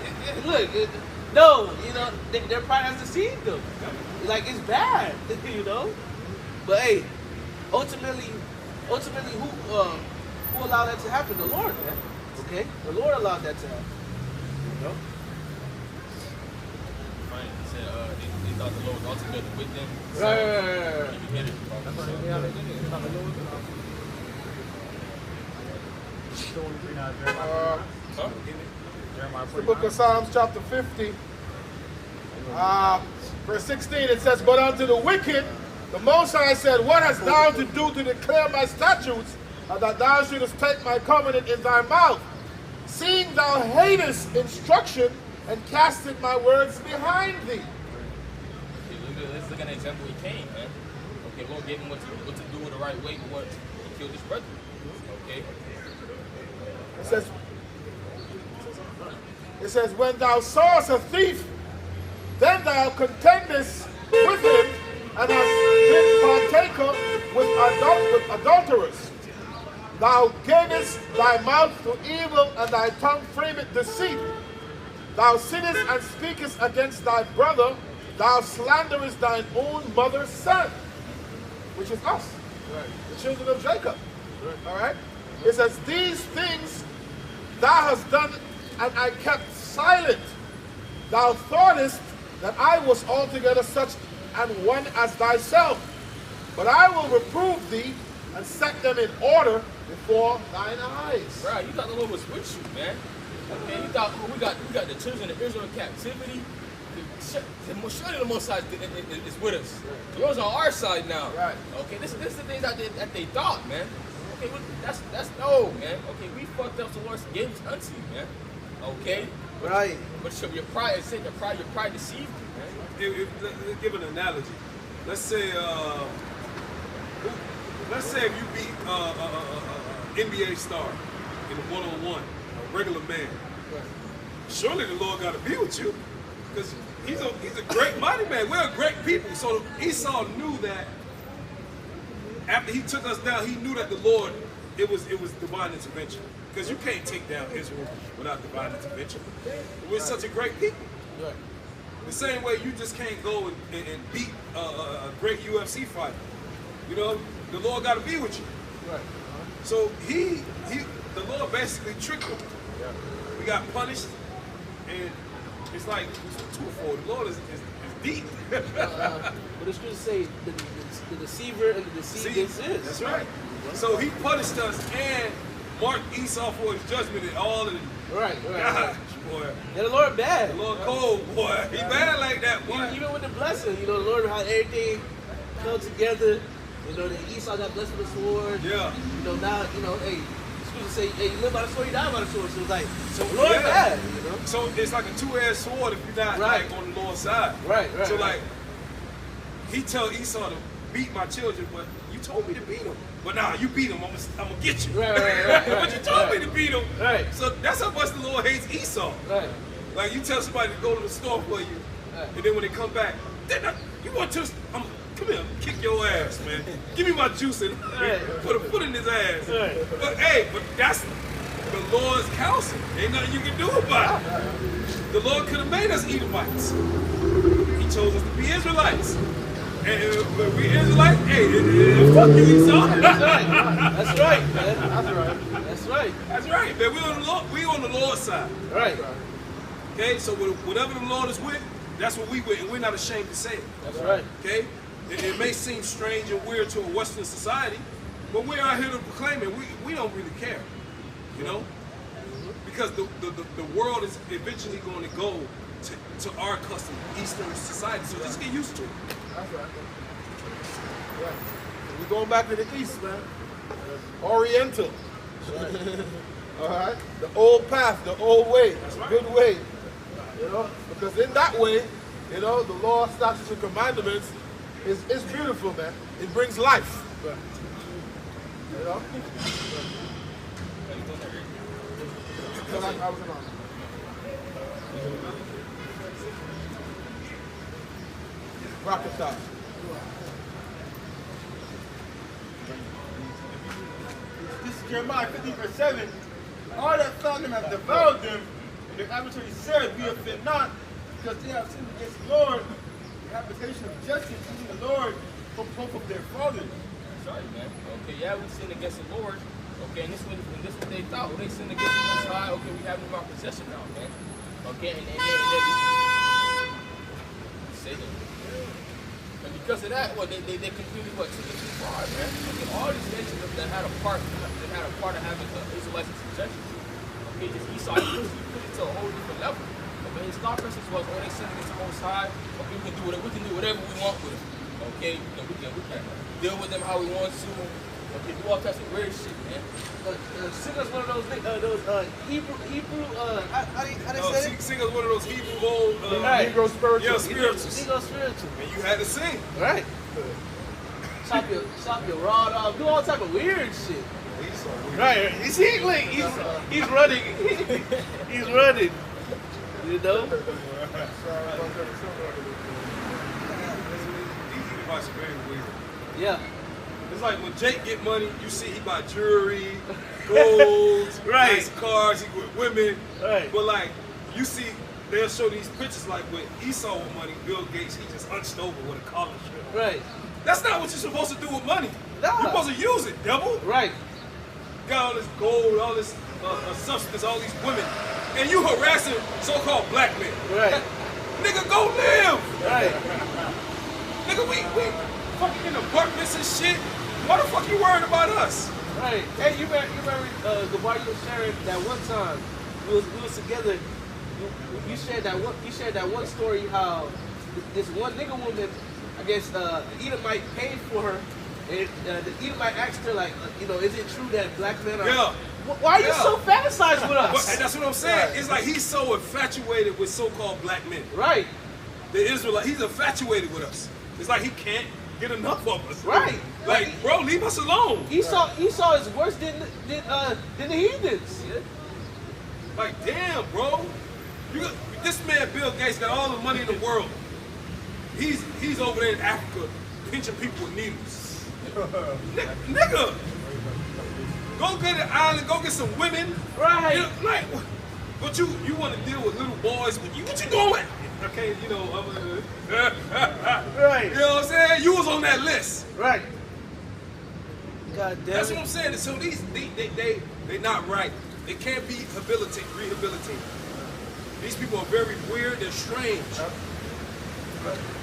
no, you know, their pride has deceived them. Like, it's bad, you know. But hey, ultimately, who allowed that to happen? The Lord, man. Okay, the Lord allowed that to happen. You know. Right. He said they thought the Lord was altogether with them. So, Right. you get it. The book of Psalms, chapter 50, verse 16, it says, but unto the wicked, the Most High said, what hast thou to do to declare my statutes, and that thou shouldest take my covenant in thy mouth? Seeing thou hatest instruction, and casteth my words behind thee. Okay, let's look at an example with Cain, man. Okay, Lord gave him what to do with the right way, but what he killed his brother. Okay. It says, when thou sawest a thief, then thou contendest with him, and hast been partaker with adulterers. Thou gavest thy mouth to evil, and thy tongue frameth deceit. Thou sinnest and speakest against thy brother, thou slanderest thine own mother's son, which is us, the children of Jacob. All right? It says, these things thou hast done, and I kept silent. Thou thoughtest that I was altogether such an one as thyself. But I will reprove thee and set them in order before thine eyes. Right, you thought the Lord was with you, man. Okay, you thought we got the children of Israel in captivity. Surely the Most High is with us. The Lord's on our side now. Right. Okay, this is the things that they thought, man. Okay, that's no, man. Okay, we fucked up. So the Lord gave us unto you, man. Okay. Right. But your pride is sin. Your pride deceived you, man. Let's give an analogy. Let's say if you beat NBA star in a one-on-one, a regular man. Surely the Lord got to be with you, because he's a great mighty man. We're a great people. So Esau knew that after he took us down, he knew that the Lord, it was divine intervention. Because you can't take down Israel without divine intervention. We're such a great people. Right. The same way you just can't go and beat a great UFC fighter. You know, the Lord got to be with you. Right. So the Lord basically tricked him. Yeah. We got punished, and it's like it's twofold. The Lord is deep. But the scriptures say the deceiver and the deceived is. That's right. So he punished us and marked Esau for his judgment and all of the Right. gosh, boy. Yeah, the Lord bad. The Lord cold, boy. He bad like that, boy. Even with the blessing, the Lord had everything come together. The Esau got blessed with the sword. Yeah. Now, hey, the scriptures say, hey, you live by the sword, you die by the sword. So it's like, so the Lord bad, So it's like a two-edged sword if you're not like on the Lord's side. Right. So like, he tell Esau to beat my children, but you told me to beat them. But nah, you beat them, I'm gonna get you. Right. But you told me to beat them. Right. So that's how much the Lord hates Esau. Right. Like you tell somebody to go to the store for you, and then when they come back, you want to, come here, kick your ass, man. Give me my juice and put a foot in his ass. Right. But hey, that's the Lord's counsel. Ain't nothing you can do about it. The Lord could have made us Edomites. He chose us to be Israelites. And when we Israelites, hey, fuck you, Esau. That's right, man. That's right, man. We on the Lord's side. Right. Okay, so whatever the Lord is with, that's what we with, and we're not ashamed to say it. That's right. Okay? It may seem strange and weird to a Western society, but we're out here to proclaim it. We don't really care, because the world is eventually going to go to our custom, Eastern society. So just get used to it. That's right. Yeah. We're going back to the East, man. Oriental. All right? The old path, the old way, right. Good way. Because in that way, the law, statutes, and commandments is beautiful, man. It brings life. I was on. Rocket top. This is Jeremiah 50:7. All that found them have devoured them, and their adversary said, we offend not, because they have sinned against the Lord, the habitation of justice, using the Lord for hope of their fathers. That's right, man. Okay, yeah, we sinned against the Lord. Okay, and this is what they thought. Well, they sinned against the Most High. Okay, we have them in our possession now, man. Okay, and because of that, they completely took it too far, man. Okay, all these nations that had a part of having the Israelites in subjection. Okay, just Esau, he put it to a whole different level. Okay, his thought process was, they sinned against the Most High. Okay, we can do whatever we want with them. Okay, we can deal with them how we want to. Okay, do all types of weird shit, man. Sing us one of those Hebrew, how they say it? Sing us one of those Hebrew old Negro spiritual. Yeah, spirituals. Negro spiritual. And you had to sing. Right. Chop your rod off, do all type of weird shit. Right. He's running. He's running. These Edomites are very weird. Yeah. It's like when Jake get money, you see he buy jewelry, gold, Right. nice cars, he with women. Right. But like, you see they'll show these pictures like with Esau with money, Bill Gates, he just hunched over with a collar shirt. Right. That's not what you're supposed to do with money. Nah. You're supposed to use it, devil. Right. Got all this gold, all this substance, all these women, and you harassing so-called black men. Right. Nigga, go live. Right. Nigga, we fucking in apartments and shit. Why the fuck you worried about us? Right. Hey, you remember the bar you was sharing that one time? We was together. You shared that one story how this one nigga woman, I guess the Edomite paid for her, and the Edomite asked her like, is it true that black men are? Yeah. Why are you so fantasized with us? And that's what I'm saying. Right. It's like he's so infatuated with so-called black men. Right. The Israelite, he's infatuated with us. It's like he can't get enough of us. Right. Like, bro, leave us alone. Esau is worse than the heathens. Yeah. Like, damn, bro. This man, Bill Gates, got all the money in the world. He's over there in Africa pinching people with needles. Nigga. Go get an island, go get some women. Right. Like, but you want to deal with little boys, what you doing? Okay, Right. You know what I'm saying? You was on that list. Right. God damn That's it. what I'm saying. So they not right. They can't be rehabilitated. These people are very weird and strange.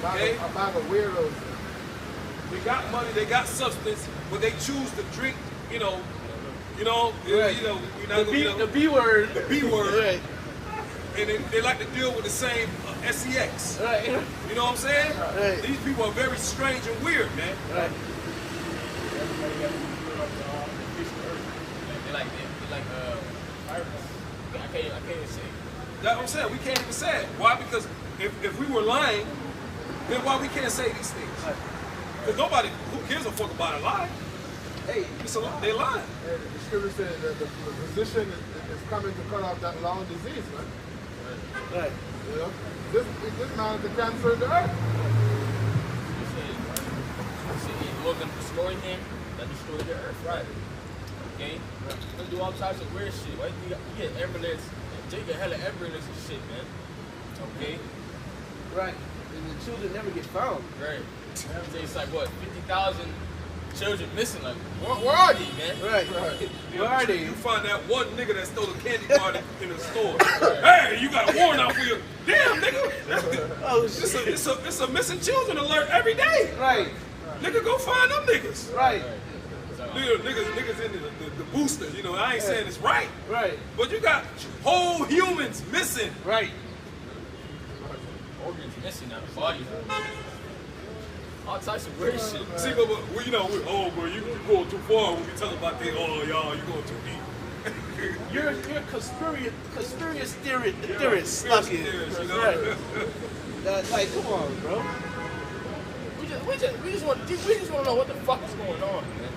Okay? A bag of weirdos. They got money, they got substance, but they choose to drink, Right. we're not The B word. The B word. Right. And they like to deal with the same SEX. Right. You know what I'm saying? Right. These people are very strange and weird, man. Right. I can't even say. That's what I'm saying. We can't even say it. Why? Because if we were lying, then why we can't say these things? Because who gives a fuck about a lie? Hey, They lie. the scripture said that the physician is coming to cut off that long disease, man. Right. You know? This man is the cancer of the earth. It wasn't destroying him that destroyed the earth. Right. Okay? They do all types of weird shit. Right? You get ambulance, you get hella ambulance and shit, man. Okay? Right. And the children never get found. Right. So it's like what, 50,000 children missing? Like, where are they, man? Right. Where are they? You find that one nigga that stole a candy bar in the store. Hey, you got a warrant out for you. Damn, nigga. Oh shit. It's a missing children alert every day. Right. Nigga, go find them niggas. Right. Niggas in the booster. I ain't saying it's right. Right. But you got whole humans missing. Right. Organs missing out of the body. All types of weird shit. See, but you going too far when we talk about that. Oh, y'all, you going too deep. You're a conspiracy theorist. Conspiracy Fucking. theorist, Right. Like, come on, bro. We just want to know what the fuck is going on, man.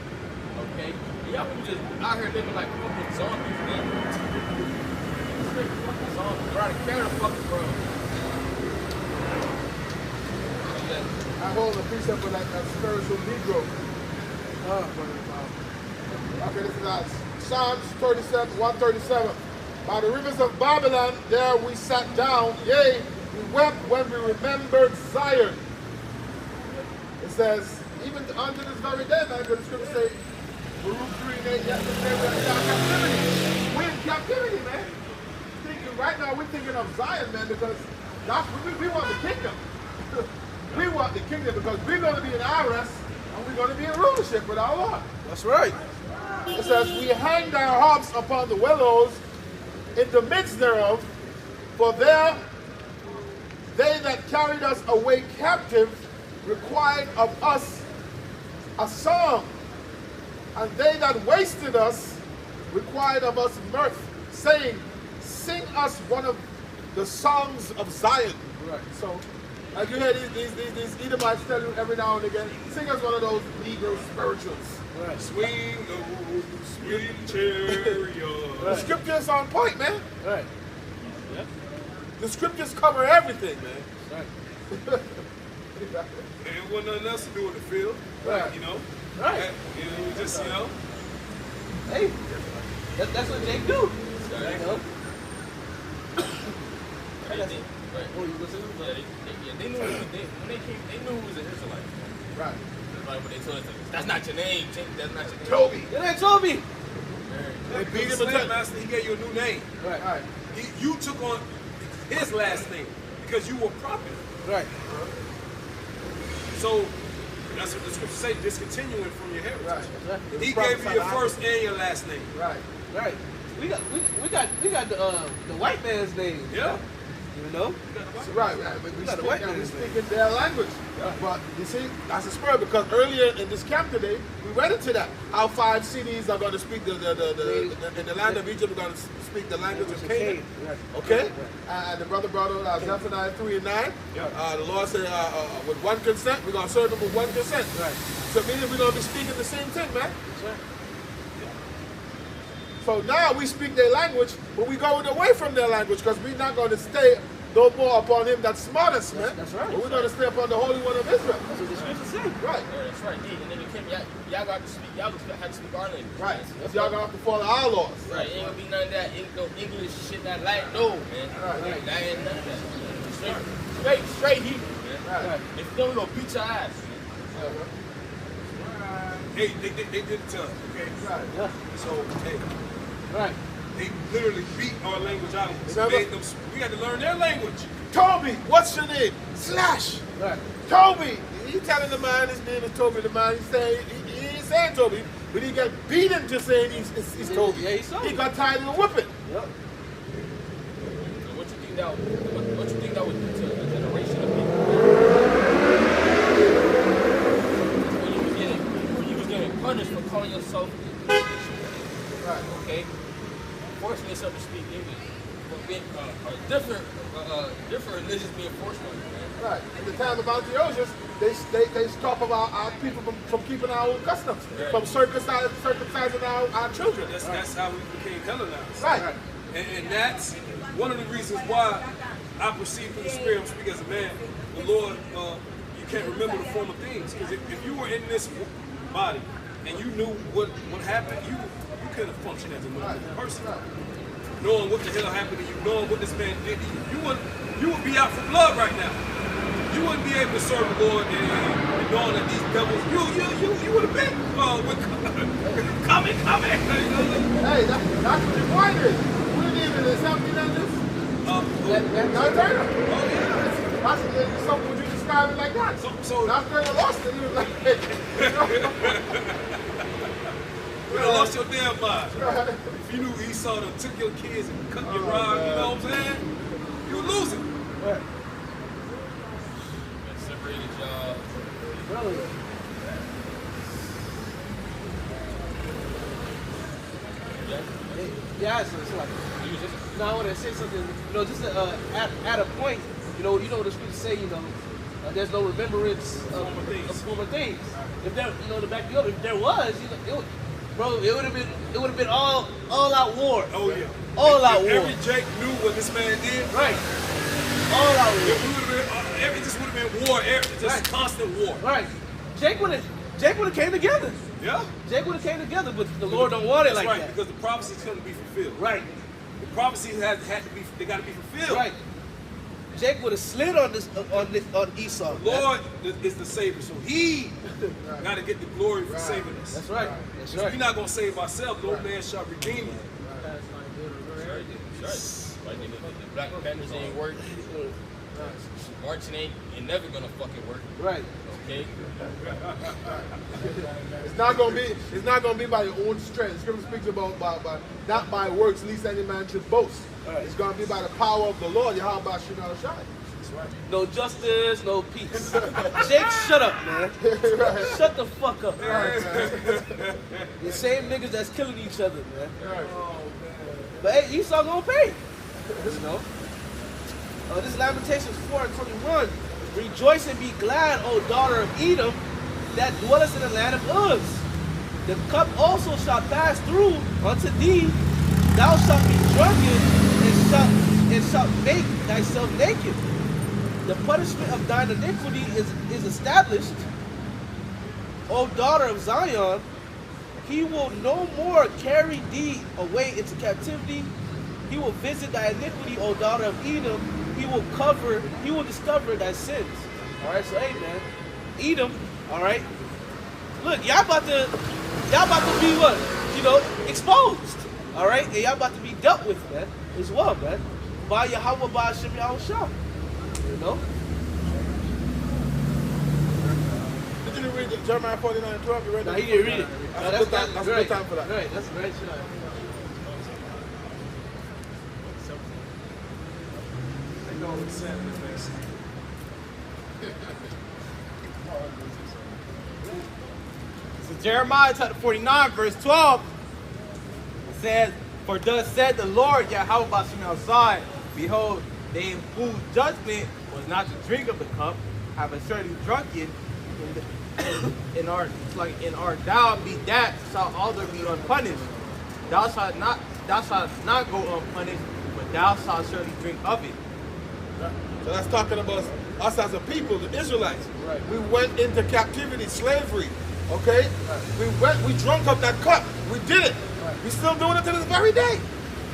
Okay? Y'all people just out here living like fucking zombies, man. Straight fucking zombies. We're out of care the fucking world. I hold a precept for that spiritual Negro. Okay, this is Psalms 37, 137. By the rivers of Babylon, there we sat down. Yea, we wept when we remembered Zion. It says, even unto this very day, man, because the scripture say, Baruch 3:8, yesterday we are in captivity. We're in captivity, man. Right now we're thinking of Zion, man, because we want the kingdom. We want the kingdom because we're going to be in our rest and we're going to be in rulership with our Lord. That's right. It says, we hanged our harps upon the willows in the midst thereof, for there they that carried us away captive required of us a song, and they that wasted us required of us mirth, saying, sing us one of the songs of Zion. Right. So, like you hear these Edomites tell you every now and again, sing us one of those Negro spirituals. Right. Swing those sweet chariots. The scriptures on point, man. Right. Yep. The scriptures cover everything, man. Right. And it wasn't nothing else to do in the field. Right. Right. It was just, Hey, that's what they do. You know? Right. Oh, you listen? Yeah, they knew when they came, they knew who was an Israelite. Right. Like when they told us, that's not your name, that's not your name. Toby. It ain't Toby. They beat The him slave to master, he gave you a new name. Right. You took on his last name because you were popular. Right. So that's what the scripture say, discontinuing from your heritage. Right. He gave you your first and your last name. Right. Right. We got the white man's name. Yeah. You know? Right. We speak in their language. But you see, that's a spirit because earlier in this camp today, we went into that. How 5 cities are going to speak in the land of Egypt are going to speak the language of Canaan. Okay? And the brother brought out Zephaniah 3 and 9. The Lord said, with one consent, we're going to serve them with one consent. Right. So meaning we're going to be speaking the same thing, man. That's right. So now we speak their language, but we're going away from their language because we're not going to stay no more upon him that's smartest, man. That's right. But we're going to stay upon the Holy One of Israel. That's what the scripture say. Right. Yeah, that's right. Yeah, and then it came, y'all got to speak, y'all had to speak our language. Right. That's y'all going to have to follow our laws. Right, ain't gonna be none of that, ain't no English shit, that light, no, man. Right. That ain't none of that. Straight Hebrew, man. Right. If you don't know, beat your ass. Hey, they did it to us, okay? Right. Yeah. So, hey, Right. they literally beat our language out of us. Remember? Made them, we had to learn their language. Toby, what's your name? Slash. Right. Toby. He telling the man his name is Toby. The man he ain't saying Toby, but he got beaten to saying he's Toby. Yeah, he's Toby. He got tired of the whipping. Yep. So what you think that would do to a generation of people? When you was getting punished for calling yourself Right. okay, forcing yourself to speak English, but being different religions being forced on you, man. Right. In the time of Antiochus, they stop our people from keeping our own customs, Right. from circumcising our children. That's how we became Hellenized. Right. And that's one of the reasons why I perceive through the Spirit, I'm speaking as a man, the Lord, you can't remember the former things. Because if you were in this body and you knew what happened, you couldn't function as a normal person. Knowing what the hell happened to you, knowing what this man did to you, you would be out for blood right now. You wouldn't be able to serve the Lord and knowing that these devils, you would have been coming. Hey, that's what your point is. We didn't even accept me on this. That's Turner. Oh yeah. That's something would you describe it like that? So Not Turner lost it. He was like, you done lost your damn mind. If you knew Esau done took your kids and cut your rod, you know what I'm saying? You would lose it. Right. Separated y'all. Brother. Yeah, so like, no, I want to say something, you know, just to, at a point, you know what the scriptures say, you know, there's no remembrance of former things. If there, you know, to back you up, if there was, you know, it would have been all out war. Oh yeah. All out war. Every Jake knew what this man did. Right. All out war. It just would have been war, just Right. constant war. Right. Jake would have came together. Yeah. Jake would have came together, but the Lord don't want it That's like right, that. because the prophecies come to be fulfilled. Right. The prophecies had to be, they got to be fulfilled. Right. Jake would have slid on Esau. The Lord is the Savior, so He got to get the glory for saving us. That's right. That's Because right. we're not going to save ourselves. No man shall redeem us. Right. Like the Black Panthers ain't work. Marching ain't never gonna fucking work. Right. Okay. It's not gonna be by your own strength. Scripture speaks about by not by works, least any man should boast. Right. It's gonna be by the power of the Lord. Yahweh Shemel Shai. That's right. No justice, no peace. Jake, shut up, man. Right. Shut the fuck up. Right, man. The same niggas that's killing each other, man. Right. But hey, Esau gonna pay. You know. This is Lamentations 4:21. Rejoice and be glad, O daughter of Edom, that dwellest in the land of Uz. The cup also shall pass through unto thee. Thou shalt be drunken and shalt make thyself naked. The punishment of thine iniquity is established. O daughter of Zion, he will no more carry thee away into captivity. He will visit thy iniquity, O daughter of Edom, he will discover thy sins. All right, so hey man, eat them. All right. Look, y'all about to be what? You know, exposed. All right, and y'all about to be dealt with, man, as well, man. By Yahweh, by Hashem Yahushua. You know. Did you read Jeremiah 49:12? You read that? No, he didn't read it. That's a good time for that. Right, that's a great shot. They know what's saying in his face. So Jeremiah chapter 49, verse 12, it says, "For thus said the Lord, Yahweh Bashem outside, behold, they whose judgment was not to drink of the cup, have assuredly drunken, and art thou be that shall also be unpunished. Thou shalt not go unpunished, but thou shalt surely drink of it." So that's talking about us as a people, the Israelites. Right. We went into captivity, slavery. Okay? We drunk up that cup. We did it. Right. We still doing it to this very day.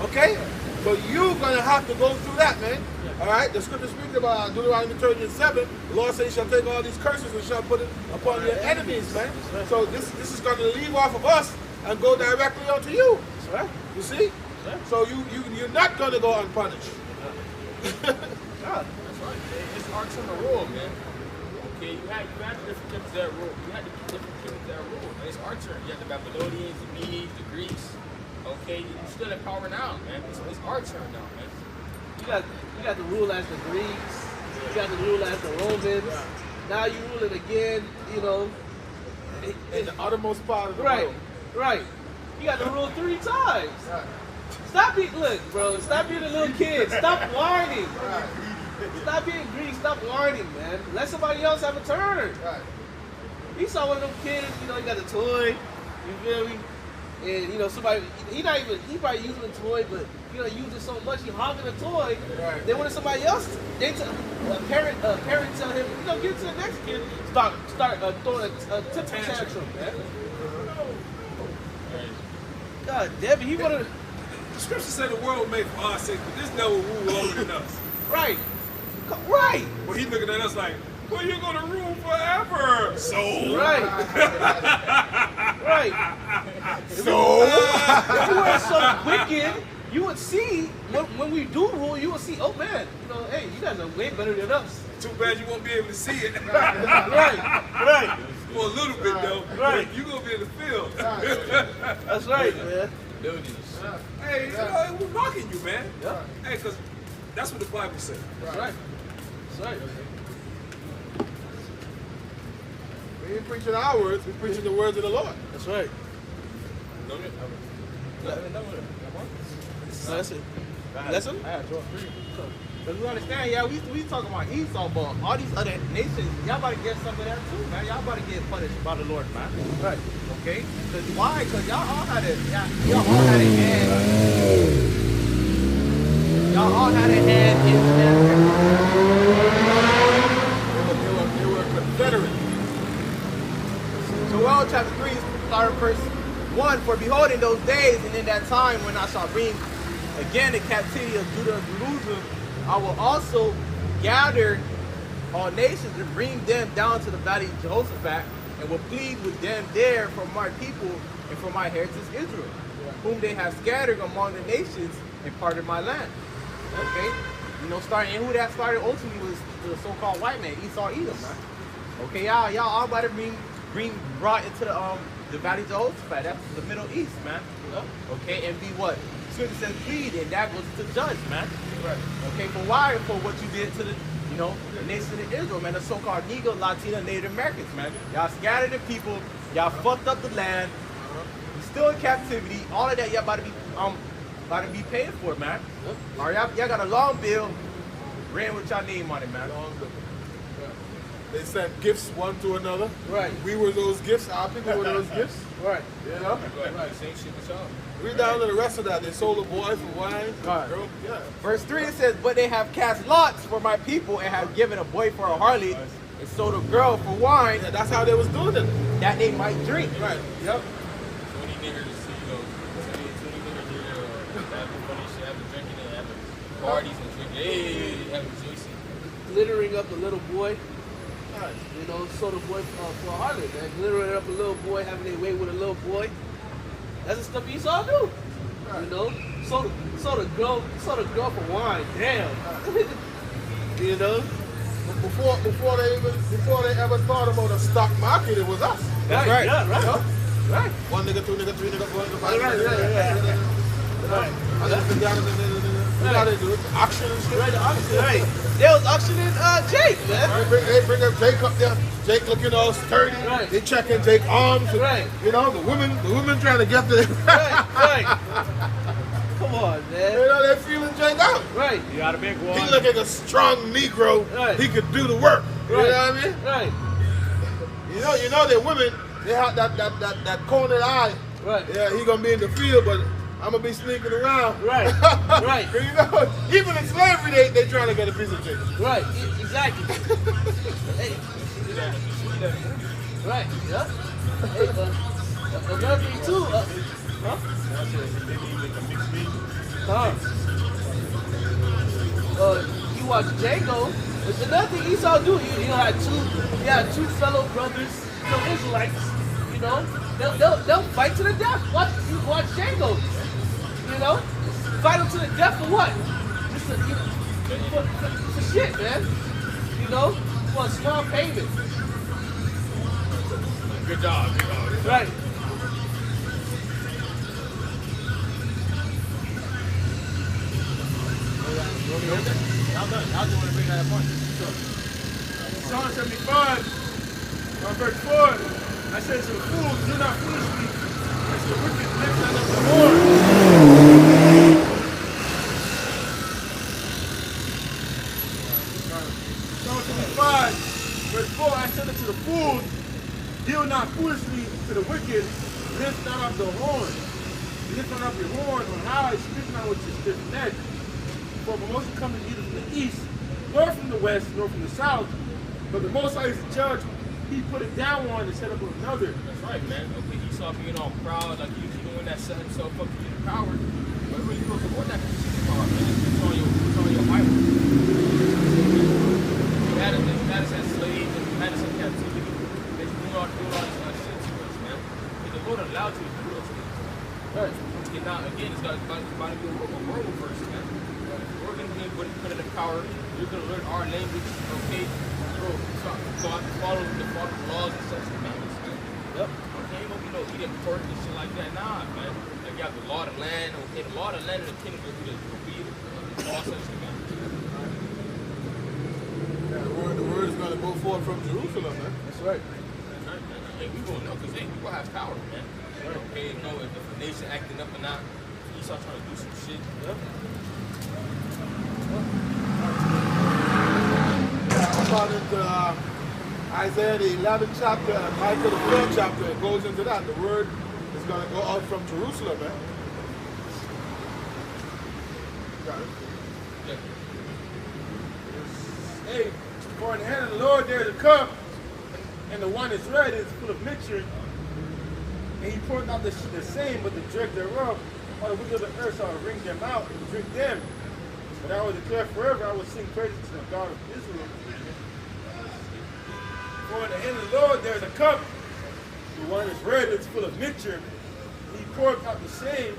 Okay? So you're gonna have to go through that, man. All right? The scripture speaks about Deuteronomy 30:7. The Lord says, "You shall take all these curses and shall put it upon your enemies," man. So this is gonna leave off of us and go directly onto you. That's right. You see? So you're not gonna go unpunished. God. That's right. It's arcs on the rule, man. Okay, you had different kings that rule. You had different kings that rule. Man. It's our turn. You had the Babylonians, the Medes, the Greeks. Okay, you're still in power now, man. It's our turn now, man. You got the rule as the Greeks. You got the rule as the Romans. Now you rule it again. You know. In the uttermost part of the Right. world. Right. You got the rule 3 times. Right. Stop being Stop being a little kid. Stop whining. Stop being greedy. Stop whining, man. Let somebody else have a turn. Right. He saw one of them kids. You know, he got a toy. You feel me? And you know, somebody he probably using the toy, but you know, use it so much he hogging the toy. Right. Then when somebody else, a parent tell him, you know, give it to the next kid. Start throwing a temper tantrum, man. God damn it, he wanna. The scripture said the world made for our sake, but this devil rule over than us. Right. Right. But he looking at us like, well, you're gonna rule forever. So Right. Right. So If you were so wicked, you would see when we do rule, you would see, oh man, you know, hey, you guys are way better than us. too bad you won't be able to see it. Right. For a little bit though. Right. You gonna be in the field. That's right, man. Hey, you know, we're mocking you, man. Yeah. Hey, cause that's what the Bible said. That's right. That's right. we ain't preaching our words, we're preaching the words of the Lord. That's right. That's it. Lesson? I had 12. Because we understand, yeah, we talking about Esau, but all these other nations, y'all about to get some of that too, man. Y'all about to get punished by the Lord, man. Right. Okay? Because why? Because y'all all had a hand. Y'all all had a hand in that. They were Confederate. Joel chapter 3, starting verse 1. For behold, in those days and in that time when I shall bring again the captivity of Judah and Jerusalem, I will also gather all nations and bring them down to the valley of Jehoshaphat, and will plead with them there for my people and for my heritage Israel, whom they have scattered among the nations and parted my land. Okay? You know, starting, and who that started ultimately was the so-called white man, Esau Edom, man. Okay, y'all all about to bring brought into the valley of Jehoshaphat. That's the Middle East, man. Okay, and be what? Scripture says plead, and that goes to judge, man. Right. Okay, for why? For what you did to the, you know, the nation of Israel, man. The so-called Negro, Latino, Native Americans, man. Y'all scattered the people. Y'all fucked up the land. You still in captivity. All of that y'all about to be paying for, man. All right, y'all got a long bill. Ran with y'all name on it, man. They sent gifts one to another. Right. We were those gifts. Our people were those gifts. Right. You know? Right. Same shit with y'all. Read down to the rest of that. They sold a boy for wine. Right. Girl, yeah. Verse 3, it says, but they have cast lots for my people and have given a boy for a harlot and sold a girl for wine Yeah, that's how they was doing it. that they might drink. Right. Yep. 20 niggas, you know, 20 niggas, that funny shit, have a drinking and have a parties and drinking. Hey, have rejoicing. Glittering up a little boy. You know, sold a boy for a harlot, man. Glittering up a little boy, having their way with a little boy. That's the stuff Esau do. You know, sold a girl for wine. Damn. You know. Before they ever thought about a stock market, it was us. That's right. Yeah, right. You know? Right. One nigga, two nigga, three nigga, four nigga, five Right, nigga. right. How they do it? Auction and shit. Right, the auction. Right. They was auctioning Jake, man. They bring up Jake up there. Jake looking all sturdy. Right. They checking Jake's arms. Right. You know, the women trying to get the. Right. Come on, man. You know, they feeling Jake out. Right. You got a big one. He look like a strong Negro. Right. He could do the work. You know Right. what I mean? Right. You know that women, they have that cornered eye. Right. Yeah, he gonna be in the field, but I'm gonna be sneaking around. Right. Right. You know, even in slavery, they trying to get a piece of Jake. Right. Exactly. Hey. Right. Yeah. Hey, another thing too. You watch Django. Another thing Esau do, he had two fellow brothers, you know, Israelites. You know, they'll fight to the death. Watch Django. You know, fight them to the death for what? Just for shit, man. You know, for a small payment. Good job. Right. Psalm 75, verse 4. I said to the fools, do not foolishly, as the wicked lift not up the horn. Psalm 75, verse 4. I said unto the fools, deal not foolishly to the wicked, lift not up the horn. Lift not up your horn on high, speak not with your stiff neck. For promotion comes neither from the east, nor from the west, nor from the south. But the Most High is the judge. He put it down one and set up another. That's right, man. Okay, Esau being all proud, like he the one that set himself up to be the power. But really, you don't support that power, man. It's on your Bible. You had us as slaves, and you had us in captivity. They're doing all this shit to us, man. Because the Lord allowed you to do those things. Right. And now, again, it's about to be a world verse, man. We're going to be put in the power. You're going to learn our language, okay? So I can follow the laws and such commandments, man. Yep. Okay, ain't gonna be no eating pork and shit like that. Nah, man. Like you have the law of the land, okay? The law of the land and the kingdom will be all such commandments. Yeah, the word is gonna go forth from Jerusalem, man. That's right. That's right, man. Hey, we gonna know because we gonna have power, man. Okay, you know if a nation acting up or not, Esau trying to do some shit. Yep. According to Isaiah the 11th chapter and Micah the 12th chapter, it goes into that. The word is going to go out from Jerusalem, man. Got it. Yeah. Hey, for in the hand of the Lord there is a cup, and the one that's red is full of mixture. And he poured out the same, but the dregs thereof, all the wicked of the earth shall wring them out and drink them. But I will declare forever, I will sing praises to the God of Israel. For in the hand of the Lord there is a cup, the one that's red is full of mixture. He poured out the same,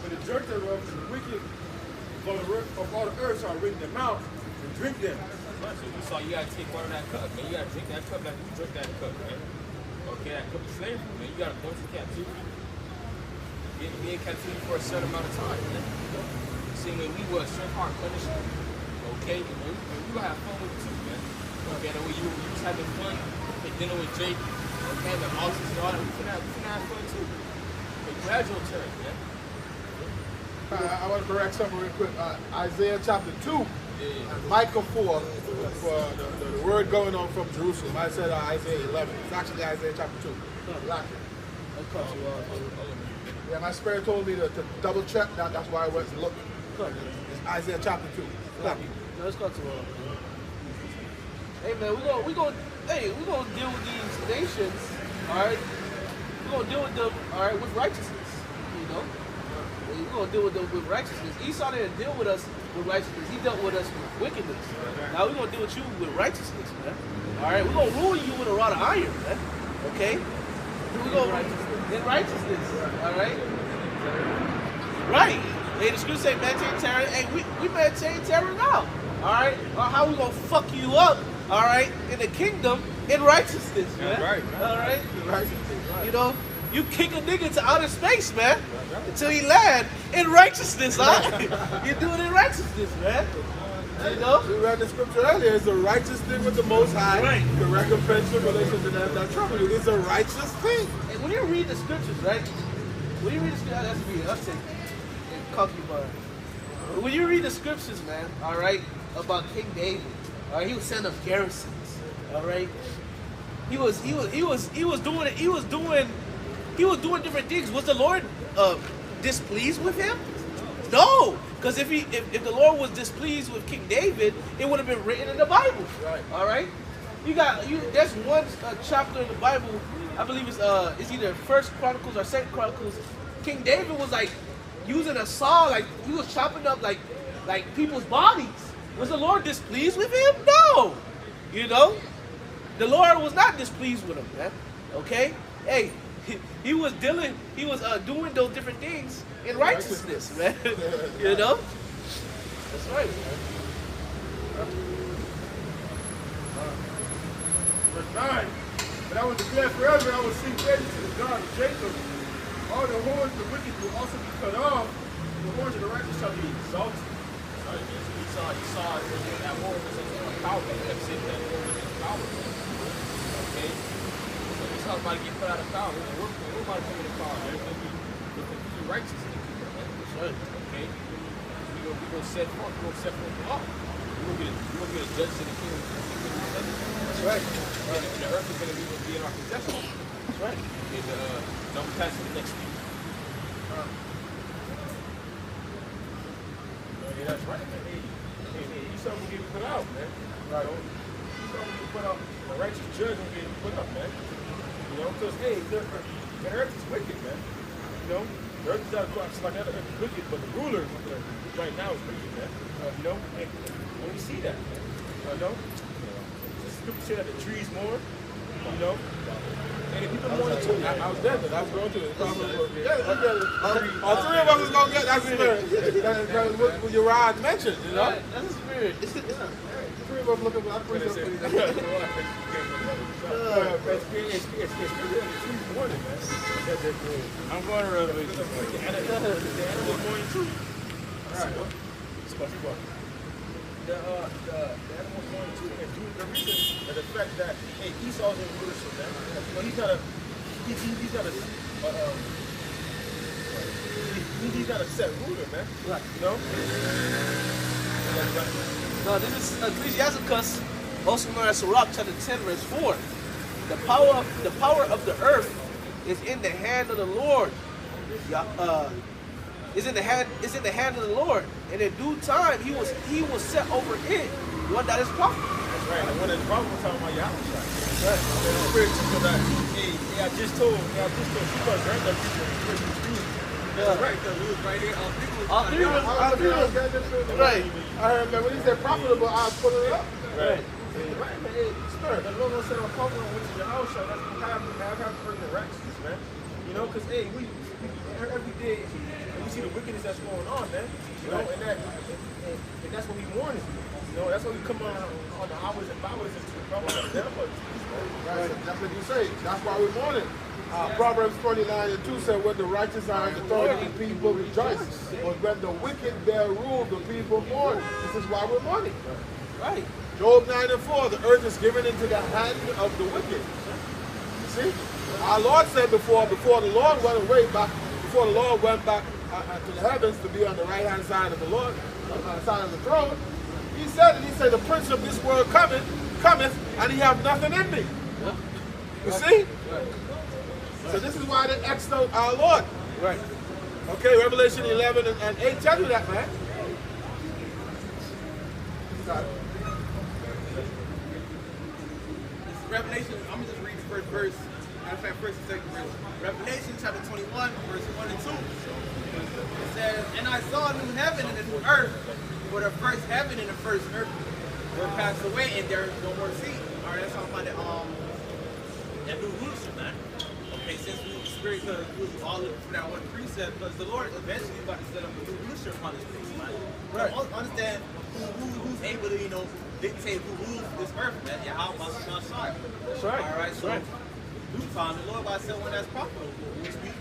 but the dregs thereof, and the wicked of all the earth shall wring them out and drink them. So you saw you gotta take one of that cup, man. You gotta drink that cup like you drink that cup, man. Okay, that cup of slavery, man. You gotta go to captivity. Be in captivity for a certain amount of time, man. See, when we were certain hard punishment, okay, we gonna have fun with it too, man. Okay, the way you was having fun, dinner with Jake, okay, the office and all that, we can have fun too. But gradual turn, man. I want to correct something real quick. Isaiah chapter 2 and Micah 4 for the word going on from Jerusalem. I said Isaiah 11. It's actually Isaiah chapter 2. Black. Yeah, my spirit told me to double check that. That's why I went and looked. It's Isaiah chapter 2. Black. No, let's go to hey man, we're gonna deal with these nations, all right? We're gonna deal with them, all right, with righteousness, you know. we're gonna deal with them with righteousness. Esau didn't deal with us with righteousness. He dealt with us with wickedness. Now we're gonna deal with you with righteousness, man. All right, we're gonna rule you with a rod of iron, man. Okay? We're gonna in righteousness. All right. Right. Hey, the scripture say maintain terror. Hey, we maintain terror now. All right. How we gonna fuck you up? All right, in the kingdom, in righteousness, man. That's right, man. All right. In righteousness, right. You know, you kick a nigga to outer space, man, until he land in righteousness, huh? You do it in righteousness, man. You know? We read the scripture earlier. It's a righteous thing with the Most High. Right. The recompense in relation to them that trouble you. It's a righteous thing. And when you read the scriptures, right? When you read the scriptures, that's me. I'll take concubine. When you read the scriptures, man, all right, about King David, all right, he was setting up garrisons, all right. He was doing different things. Was the Lord displeased with him? No, because if the Lord was displeased with King David, it would have been written in the Bible. Right. All right. There's one chapter in the Bible. I believe it's either First Chronicles or Second Chronicles. King David was like using a saw, like he was chopping up like people's bodies. Was the Lord displeased with him? No. You know, the Lord was not displeased with him, man. Okay. Hey, he was doing those different things in righteousness, man. You know? That's right, man. Verse 9. But I will declare forever, I will sing praises to the God of Jacob. All the horns of the wicked will also be cut off, and the horns of the righteous shall be exalted. He saw that war was a power that kept saying that war was in power. Okay? So he's talking about to get put out of power. We're about to come into power. There's going to be righteous in the kingdom. That's right. Okay? We're going to set forth the law. We're going to get a judge in the kingdom. That's right. And the earth is going to be in our possession. That's right. And now we pass to the next week. Yeah, that's right, man. Hey, Esau will get put out, man. Right. Esau will get put out. The righteous judge will get put up, man. You know, because, hey, the earth is wicked, man. You know, the earth is not like that. The earth is wicked, but the ruler right now is wicked, man. You know, and we see that, man. You know, the scripture say that the trees mourn, you know. And if people mourn too, I was there, but I was going to it. All three of us is going to get that spirit. That's what your rod mentioned, you know? That's the spirit. Three of us looking for that preacher. I'm going to Revelation. The animal mourning too. Alright. The animal mourning too, and due to the reason and the fact that hey, Esau's in rulership, man. You know, he's not a set ruler, man. Right. You know? No, this is Ecclesiasticus, also known as Sirach, chapter 10, verse 4. The power of the earth is in the hand of the Lord. Is in the hand of the Lord. And in due time he will set over it one that is profitable. That's right. The one that's profitable talking about Yahweh. Right. The spirit told that. Hey, I just told she was right up here. That's right, because we was right here. All three of us. Right. I heard, man, when he said profitable, I was pulling it up. Right. Right, man. Hey, spirit. The Lord said I'm profitable and went to your house. That's what happened. Have the righteousness, man. You know, because hey, we every day we see the wickedness that's going on, man. You know, and that's what we mourning. You know, that's what we come on the hours and hours and trouble. Right. That's what you say. That's why we're mourning. Proverbs 29:2 said, when the righteous are in authority, the people rejoice. But when the wicked bear rule, the people mourn. This is why we're mourning. Right. Job 9:4, the earth is given into the hand of the wicked. You see? Our Lord said before the Lord went away back, before the Lord went back to the heavens to be on the right-hand side of the Lord, on the side of the throne, he said, the prince of this world cometh, and he have nothing in me. You see? So this is why they X'd out our Lord. Right. Okay, Revelation 11 and 8 tell you that, man. Revelation, I'm going to just read the first verse. Matter of fact, first and second verse. Revelation chapter 21, verse 1 and 2. It says, and I saw a new heaven and a new earth, for the first heaven and the first earth were passed away, and there is no more sea. All right, that's talking about that new rulership, man. Okay, since we spirit, because we all looking for that one precept, because the Lord eventually is about to set up a new rulership upon this place, man. Right. So understand who's able to, dictate who rules this earth, man. Yeah, how about Shah? That's right. All right, so That's right. new time, the Lord about to set one that's profitable, which we,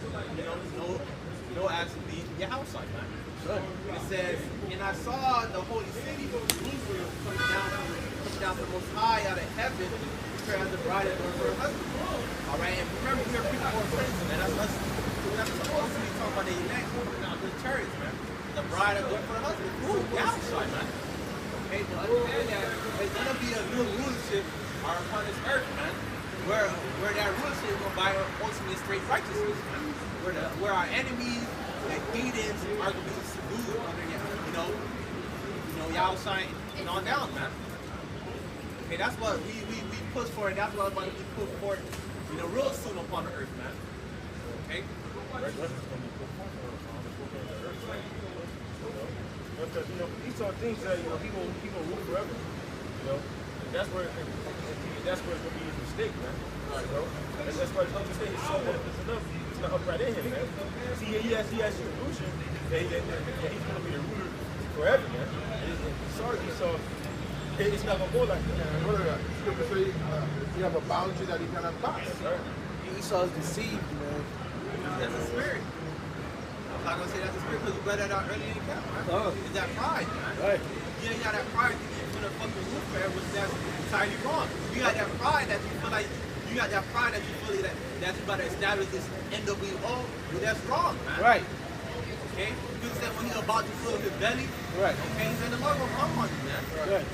no actually be your house like that. Right. It says, and I saw the holy city of Jerusalem coming down from the most high out of heaven, prepared as a bride adorned for her husband. All right, and remember, we are people more friends, man. That's supposed to be talking about the elect, not the church, man. The bride adorned for her husband. Ooh, the outside, man. Okay, to understand that there's gonna be a new rulership upon this earth, man. Where that rulership is gonna buy ultimate straight righteousness, man. Where our enemies, the heathens, are gonna be subdued under Yahweh and on down, man. Okay, that's what we push for, and that's what we're going to be put forward, real soon upon the earth, man. Okay? Because Esau thinks that he gonna rule forever. And that's where it's gonna be his mistake, man. That's why his mistake is so enough. It's not upright in him, man. See, he has his illusion that he's gonna be the ruler forever, man. Esau, it's not gonna go like that. What are that? Scripture say you have a boundary that he cannot pass. Esau is deceived, man. That's a spirit. I'm not gonna say that's a spirit because we read that out earlier in the camp, right? It's that pride, man. Right. Yeah, you got that pride that you're gonna fucking rule forever, which that's entirely wrong. You got that pride that you feel like that you about to establish this NWO, but that's wrong, man. Right. Okay? Because that when you're about to fill his belly, Right. okay, he said the Lord will come on you, man. Right.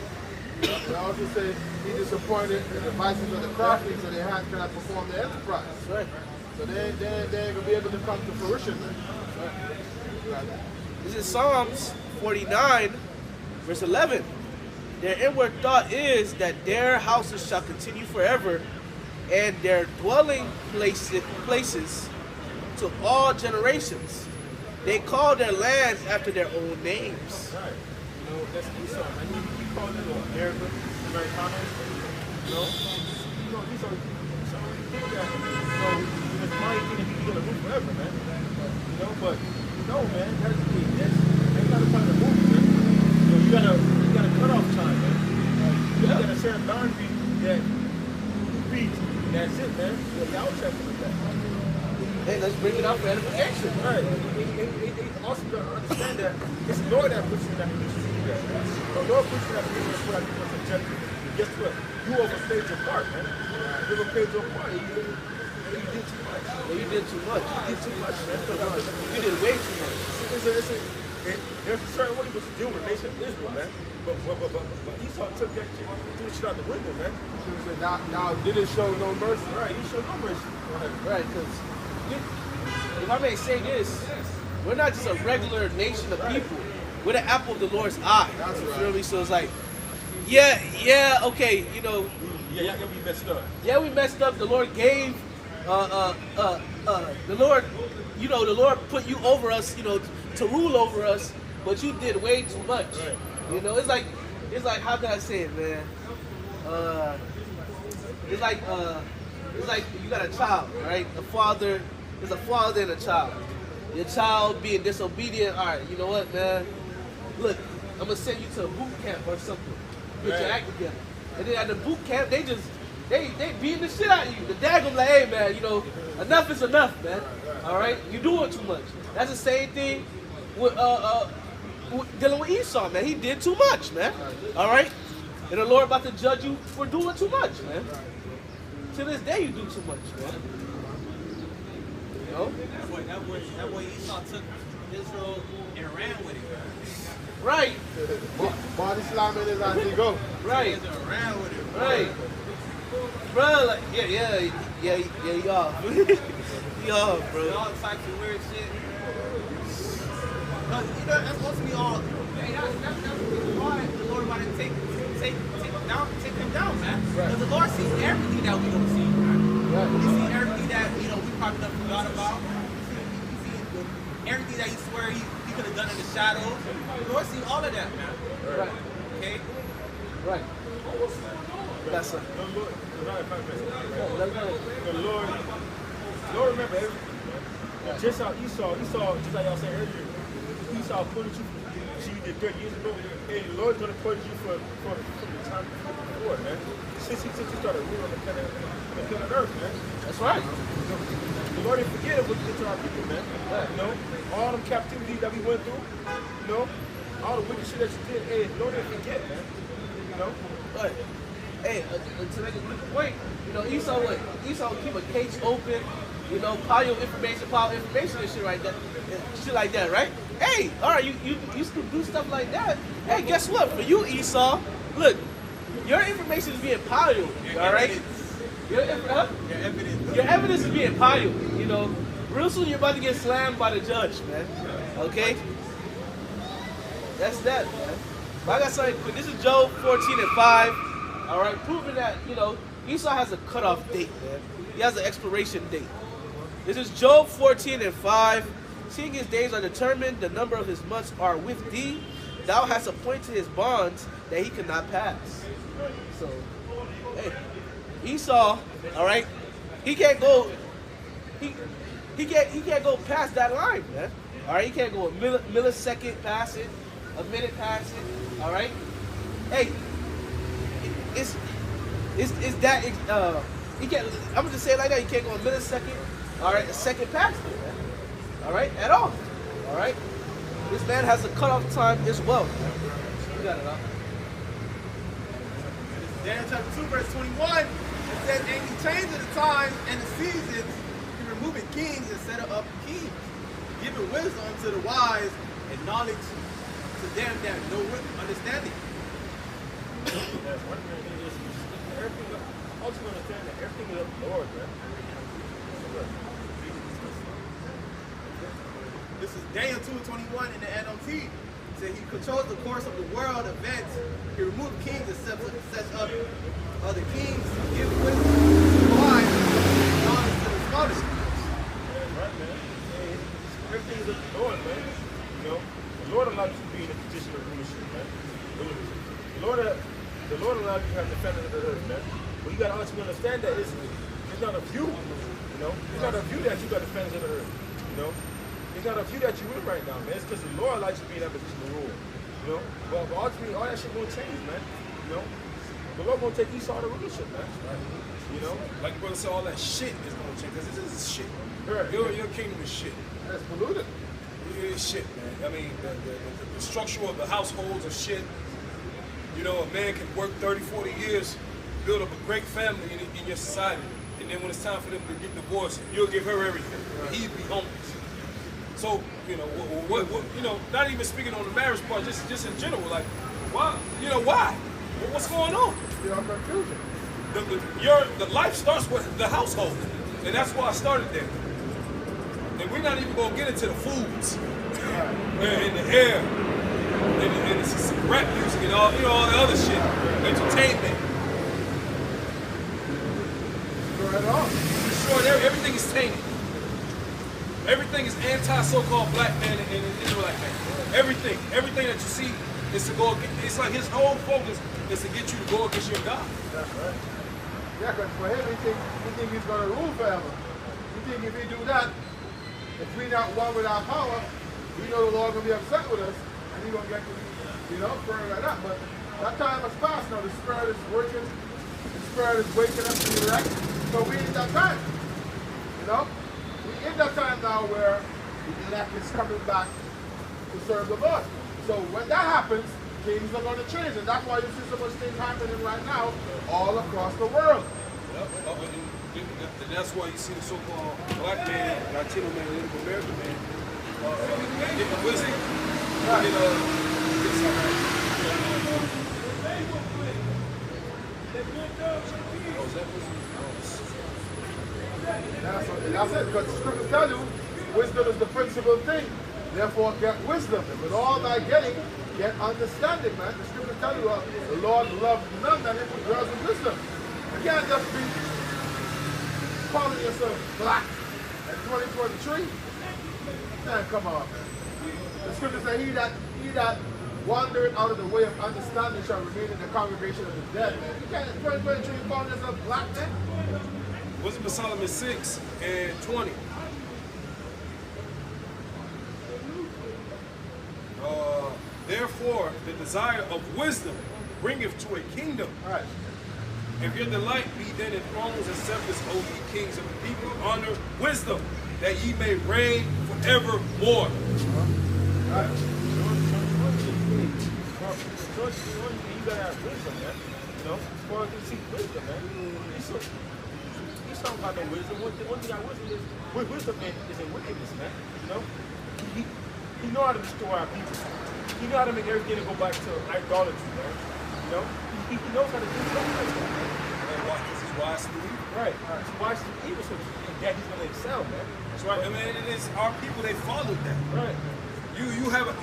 They also say he disappointed the devices of the crafty, so they cannot perform the enterprise. Right. So they ain't gonna be able to come to fruition. This is Psalms 49, verse 11. Their inward thought is that their houses shall continue forever, and their dwelling places to all generations. They call their lands after their own names. Right. That's Esau, man. He called it America, Americano. Esau think that, in his mind, he think he's gonna rule forever, man. But no, man. That's not the time to move, man. You gotta cut off time, man. You gotta set a boundary that beats. That's it, man. Y'all check with that. Hey, let's bring it out for edification. Right. He also got to understand that it's the Lord that puts you in that position to do that. The Lord puts you in that position to put out people's objective. Guess what? You overstayed your part, man. You overpaid your part. You did too much. Yeah, you did too much. You did too much, man. You did way too much. There's a certain way he was to deal with the nation of Israel, man. But Esau took that shit, threw shit out the window, man. Now didn't show no mercy. Right, he showed no mercy. Right, because if I may say this, we're not just a regular nation of people. We're the apple of the Lord's eye. That's You right. feel me? So it's like, yeah, okay, Yeah, we messed up. yeah, we messed up. The Lord gave, the Lord put you over us, to rule over us, but you did way too much. Right. It's like, how can I say it, man? It's like you got a child, right? There's a father and a child. Your child being disobedient, all right, you know what, man? Look, I'm gonna send you to a boot camp or something. Get your act together. And then at the boot camp, they beating the shit out of you. The dad gonna be like, hey, man, enough is enough, man. All right, you doing too much. That's the same thing with dealing with Esau, man. He did too much, man. All right, and the Lord about to judge you for doing too much, man. To this day, you do too much, man. That way Esau took Israel and ran with it. Right. Body slamming is as they go. Right. Israel ran with it. Right. Bro, like, yeah, y'all. Y'all, bro. All types of weird shit. Because, that's supposed to be all. Hey, that's why the Lord about to take him down, man. Because the Lord sees everything that we don't see, man. He sees everything that, we probably never forgot about. He sees everything that he swear he could have done in the shadows. The Lord seen all of that, man. Right. Okay? Right. That's a. The Lord remember everything. Just how Esau, just like y'all said earlier, Esau put you, she did 30 years ago, and the Lord's going to put you from the time before, man. Since he started ruling on the planet Earth, man. That's right. The Lord didn't forget what he did to our people, man. You know, all them captivities that we went through, you know, all the wicked shit that you did, hey, the Lord didn't forget, man. You know? But, hey, to make a quick point, you know, Esau would keep a case open, you know, pile information and shit like that, right? Hey, all right, you used to do stuff like that. Hey, guess what? For you, Esau, look, your information is being piled, all right? Your evidence is being piled, you know. Real soon you're about to get slammed by the judge, man. Okay? That's that, man. But I got something quick. This is Job 14:5. All right, proving that, you know, Esau has a cutoff date, man. He has an expiration date. This is Job 14:5. Seeing his days are determined, the number of his months are with thee. Thou hast appointed his bonds that he cannot pass. So, hey, Esau, all right, he can't go. He can't go past that line, man. All right, he can't go a millisecond past it, a minute past it. All right, hey, it's that he can't. I'm gonna just say it like that. He can't go a millisecond. All right, a second past it, man. All right, at all. All right, this man has a cutoff time as well. You got it, huh? Daniel chapter 2, verse 21, it says, and he changed the times and the seasons, he removing kings and set up kings, giving wisdom to the wise and knowledge to them that know understanding. Ultimately understand that everything is of the Lord, man. This is Daniel 2:21 in the NLT. It said he controls the course of the world events. He removed kings and sets up other kings, give wisdom to the wise and knowledge to the scholars. Right, man. Everything is of the Lord, man. You know, the Lord allowed you to be in a position of rulership, man. The Lord allowed you to have defenders of the earth, man. But you got to ultimately understand that it's not of you, you know. It's not of you that you got defenders of the earth, you know. It's not of you that you're in right now, man. It's because the Lord allows you to be in that position to rule, you know. But ultimately, all that shit won't change, man. You know, the Lord won't take Esau to rulership, man. You know, Like the brother said, all that shit is going to change because this is shit. Right. Your kingdom is shit. That's polluted. It is shit, man. I mean, the structure of the households are shit. You know, a man can work 30, 40 years, build up a great family in your society, and then when it's time for them to get divorced, you'll give her everything. And he'd be homeless. So, you know, what you know, not even speaking on the marriage part, just in general, like, why? You know, why? What's going on? You know, confusion. The life starts with the household, and that's why I started there. And we're not even gonna get into the foods, and the air, and some rap music, and all, you know, all the other shit, entertainment. Destroyed everything is tainted. Everything is anti so-called black man and Israelite man. Everything that you see is to go against. It's like his whole focus is to get you to go against your God. That's right. Yeah, because for him, he think he's going to rule forever. He think if he do that, if we not one with our power, we know the Lord going to be upset with us, and he's going to get, you know, further like that. But that time has passed now. The Spirit is working. The Spirit is waking us to the elect. So we in that time. You know? We in that time now where the elect is coming back to serve the Lord. So when that happens, things are going to change, and that's why you see so much things happening right now all across the world. And that's why you see the so-called black man, Latino man, Native American man, getting wisdom. That's it, because the scriptures tell you, wisdom is the principal thing. Therefore, get wisdom. And with all thy getting, get understanding, man. The scriptures tell you, the Lord loves none that him who dwells in wisdom. You can't just be calling yourself black at 2023. understand come out, man. The scripture says, he that wandered out of the way of understanding shall remain in the congregation of the dead, man. You can't, 2023, you call this a black man? What's it, Solomon 6 and 20? Therefore, the desire of wisdom bringeth to a kingdom. Right. If your delight be then in thrones and scepters, O ye kings of the people, honor wisdom, that ye may reign forevermore. Right. You gotta have wisdom, man. You know, as far as you seek wisdom, man. He's talking about no wisdom. One thing I wisdom is, wisdom is in wickedness, man. You know, he know how to restore our people. He know how to make everything go back to idolatry, man. You know, he knows how to do stuff like that, man. And this is wise to evil. Right. He's wise to evil, so that he's gonna excel, man. That's right. I mean, it is our people. They followed that. Right. You have a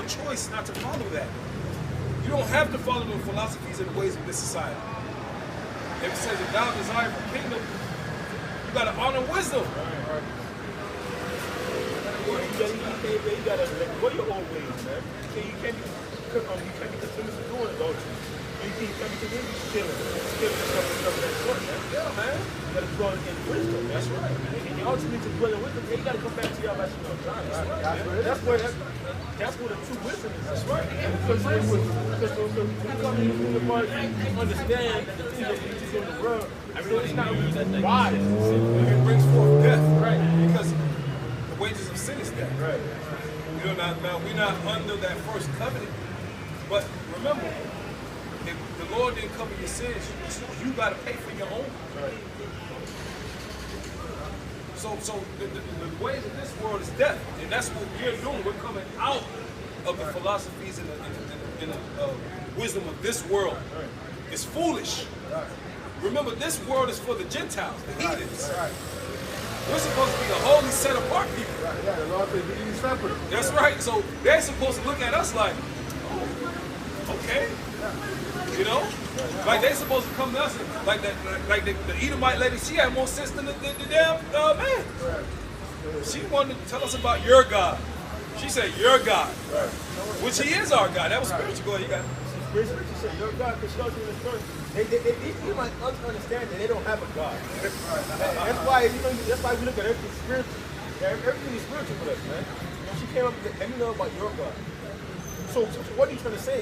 choice not to follow that. You don't have to follow the philosophies and the ways of this society. If it says, if thou desire for kingdom, you got to honor wisdom. Right. You gotta let go of your old ways, man. You can't be continuously doing adultery. You can't be continuously stealing stuff of that sort, man. Yeah, man. You gotta dwell in wisdom. That's right. And ultimately, to dwell in wisdom, you gotta come back to your rational time. That's where the true wisdom is. That's right. Because when you come in the part, you understand that the things that we do in the world, it's not really wise. It brings forth death. Right. Because the wages of sin is death. Right. You know, now we're not under that first covenant. But remember, if the Lord didn't cover your sins, you got to pay for your own. Right. So the ways of this world is death, and that's what we're doing. We're coming out of the philosophies and the wisdom of this world. Right. It's foolish. Right. Remember, this world is for the Gentiles, the heathens. Right. We're supposed to be a holy, set apart people. Right. Yeah, the Lord said, be ye separate. That's right. So they're supposed to look at us like, oh, okay. You know? Like they're supposed to come to us and, like the Edomite lady, she had more sense than the damn man. Right. She wanted to tell us about your God. She said, your God. Right. Which he is our God. That was spiritual. Go ahead, you got it. She said, your God, because she goes in the story. They might understand that they don't have a God. That's why we look at everything spiritual. Everything is spiritual with us, man. You know, she came up with, let me know about your God. So what are you trying to say?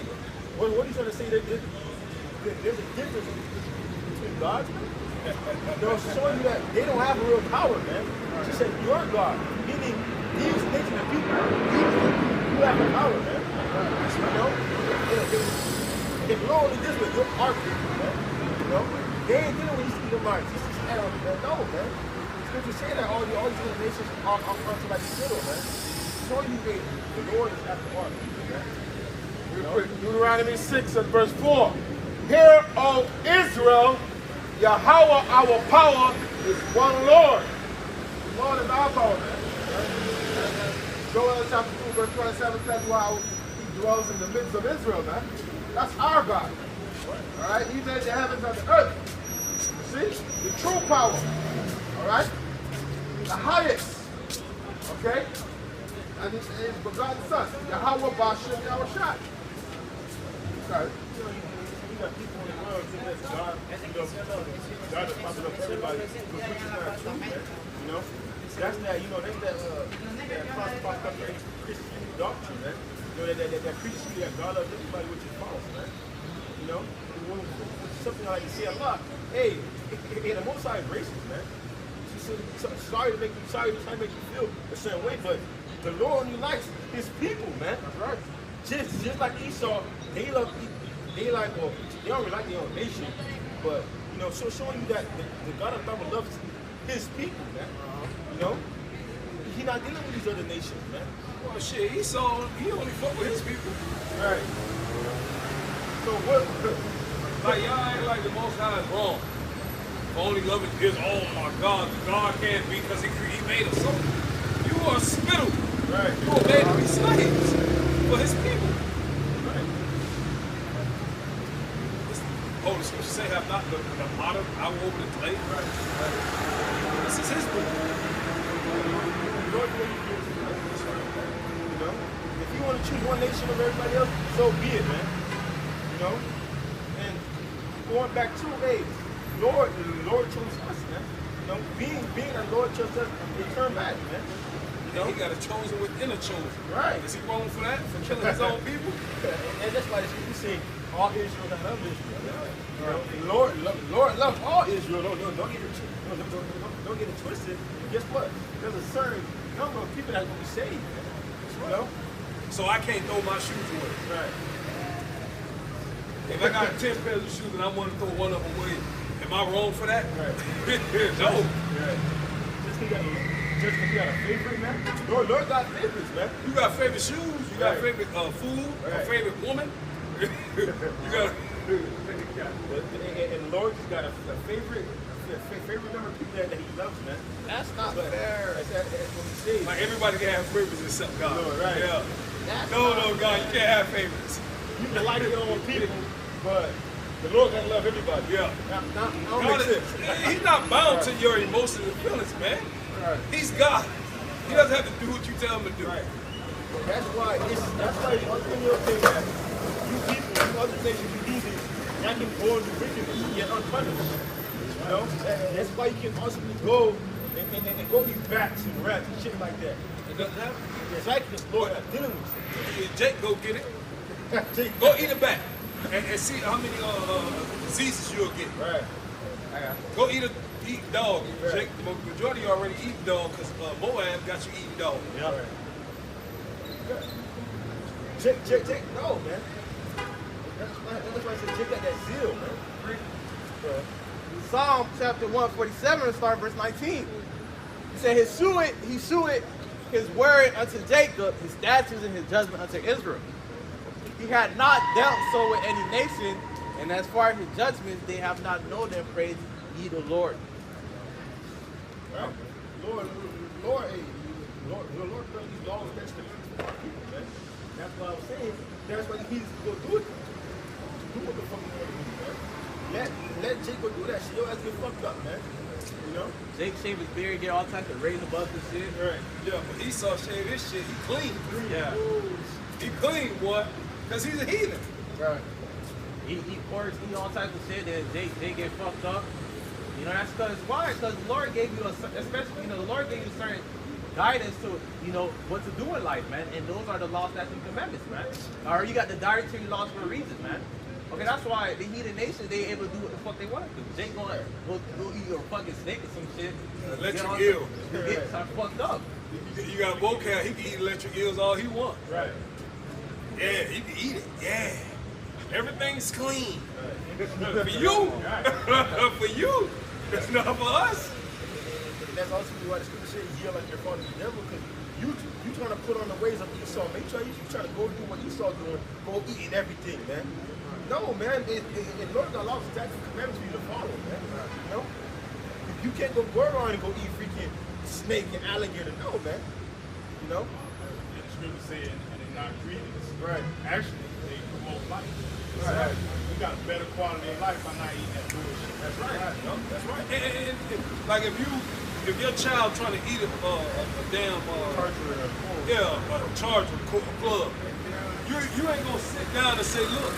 What are you trying to say? There's a difference between gods, man. You know, showing you that they don't have a real power, man. She said, your God, meaning these nations of people, you have the power, man. You know, if you're only this way, you're our people, man. You know, they ain't dealing with these Edomites. This is hell, man. No, man. Scripture say that all these other nations are unto like little, man. Showing you that the Lord is after our people, man. Deuteronomy 6 and verse 4. Hear, O Israel, Yahweh our power is one Lord. The Lord is our power, man. Joel chapter 2 verse 27 says how he dwells in the midst of Israel, man. That's our God. Alright? He made the heavens and the earth. See? The true power. Alright? The highest. Okay? And his begotten son, Yahweh Bashem Yahushai. Okay. You got people in the world thinking that God, God is popping up everybody, which is not true, man. You know? That's that cross-cultural Christian doctrine, man. You know, that preaches you that God loves everybody, which is false, man. You know? Something like you see a lot. Hey, the Most High is racist, man. Sorry to make you feel a certain way, but the Lord only likes his people, man. That's right. Just like Esau, they don't really like their own nation, but you know, showing you that the God of Bible loves his people, man. You know, he's not dealing with these other nations, man. Well, shit, Esau, he only fuck with his people. Right. So what? Like y'all ain't like the Most High is wrong. Only loving his, oh my God, God can't be because he made us. So you are spittle. Right. You are made to be slaves for his people. Right. Oh, the scripture say, have not the potter power over the clay. Right. This is his book. want to choose one nation over everybody else, so be it, man. You know? And going back to, hey, the Lord chose us, man. You know, being the Lord chose us, it turned back, man. You know? He got a chosen within a chosen. Right. Is he wrong for that? For killing his own people? And that's why the scripture say, all Israel that love Israel. You know, the Lord loves all Israel. Don't get it twisted. Guess what? There's a certain number of people that will be saved. You know? So I can't throw my shoes away. Right. If I got 10 pairs of shoes and I want to throw one of them away, am I wrong for that? Right. No. Right. Just because you got a favorite, man. Lord got favorites, man. You got favorite shoes, you got Right. favorite food, a Right. favorite woman. You got And the Lord just got a favorite number of people that he loves, man. That's not But fair. that's what he says. like everybody can have favorites except God. Lord, right. Yeah. That's No, not God, you can't have favorites. You can like your own people, but the Lord gotta love everybody. Yeah. Don't God make is, sense. he's not bound to your emotions and feelings, man. Right. He's God. He doesn't have to do what you tell him to do. Right. That's why the other thing that you people, you other nations, you do this, that can go into wickedness yet unpunished. You know? That's why you can ultimately go and go eat bats and rats and shit like that. It doesn't happen. It's like the Lord is dealing with you. If Jake go get it. Go eat it back and see how many diseases you'll get. Right. Go eat dog. Right. Jake, the majority already eat dog because Moab got you eating dog. Yeah. Right. Jake, no, man. That's why I said Jake got that zeal, man. Psalm chapter 147, start verse 19. He said, he shewed his word unto Jacob, his statutes and his judgment unto Israel. He had not dealt so with any nation, and as far as his judgments, they have not known them. Praise ye the Lord. Right. Lord, put these laws against the people, man. That's what I was saying. That's why he's going to do it. Do what the fuck you want to do, man. Let Jake go do that shit. Your ass get fucked up, man. You know? Jake shaved his beard, get all types of razor bumps and shit. Right. Yeah, but Esau shaved his shit. He clean. Yeah. He clean, boy. Because he's a heathen. Right. He porks, eat all types of shit, then Jake get fucked up. You know, that's because why? Because the Lord gave you especially, the Lord gave you certain guidance to, what to do in life, man. And those are the laws, statutes, and commandments, man. Or you got the dietary laws for a reason, man. Okay, that's why the heathen nation, they able to do what the fuck they want to do. Jake gonna go eat your fucking snake or some shit. Electric eel. Get fucked up. You got a vocab, he can eat electric eels all he wants. Right. Yeah, he can eat it. Yeah. Everything's clean. For you. For you. It's not for us. And that's also why the scripture says yell at your father the devil, because you trying to put on the ways of Esau. Make sure you trying to go do what Esau doing, go eating everything, man. No, man. And Lord got laws, statutes, and commandments for you to follow, man. You know? You can't go around and go eat freaking snake and alligator. No, man. You know? The scripture said, and they're not greediness. Right. Actually, they promote life. Right. We got a better quality of life by not eating that bullshit. That's right. No, that's right. And, like if your child trying to eat a damn charger club, you ain't gonna sit down and say, look,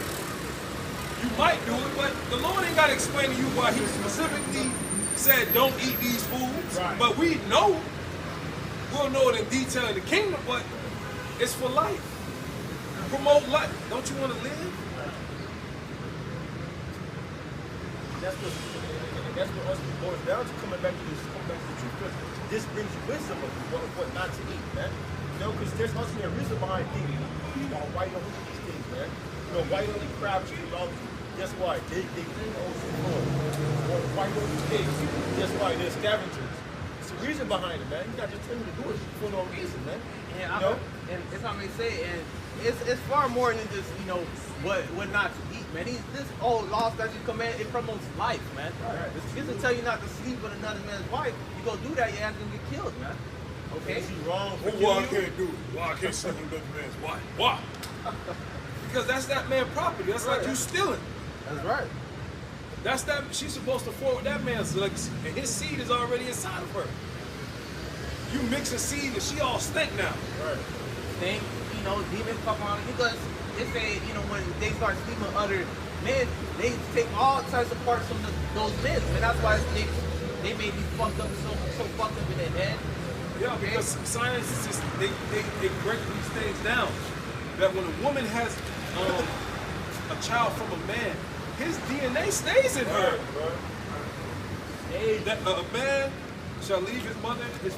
you might do it, but the Lord ain't gotta explain to you why he specifically said don't eat these foods. Right. But we'll know it in detail in the kingdom, but it's for life. Promote life. Don't you want to live? That's what us boils down to, coming back to the truth. Because this brings you wisdom of what not to eat, man. Because there's also a reason behind things. Why you don't eat these things, man? Why you don't eat crab chicken? Guess why? They eat ocean floor. Why you don't eat pigs? Guess why? They're scavengers. It's a reason behind it, man. You got to tell me to do it for no reason, man. And if I may say, and it's far more than just what not to eat, man. This old law that you command, it promotes life, man. Right. This will tell you not to sleep with another man's wife. You go do that, your ass gonna get killed, man. Okay. Is he wrong for Why I killing you? can't do it? Why I can't sleep with another man's wife? Why? Because that's that man's property. That's like you stealing. That's right. That's that. She's supposed to forward that man's legacy, and his seed is already inside of her. You mixing seed, and she all stink now. Right. Think demons come on because they say, when they start sleeping with other men, they take all types of parts from those men, and that's why they may be fucked up, so fucked up in their head. Yeah, because science is just, they break these things down. That when a woman has a child from a man, his DNA stays in her. That a man shall leave his father and his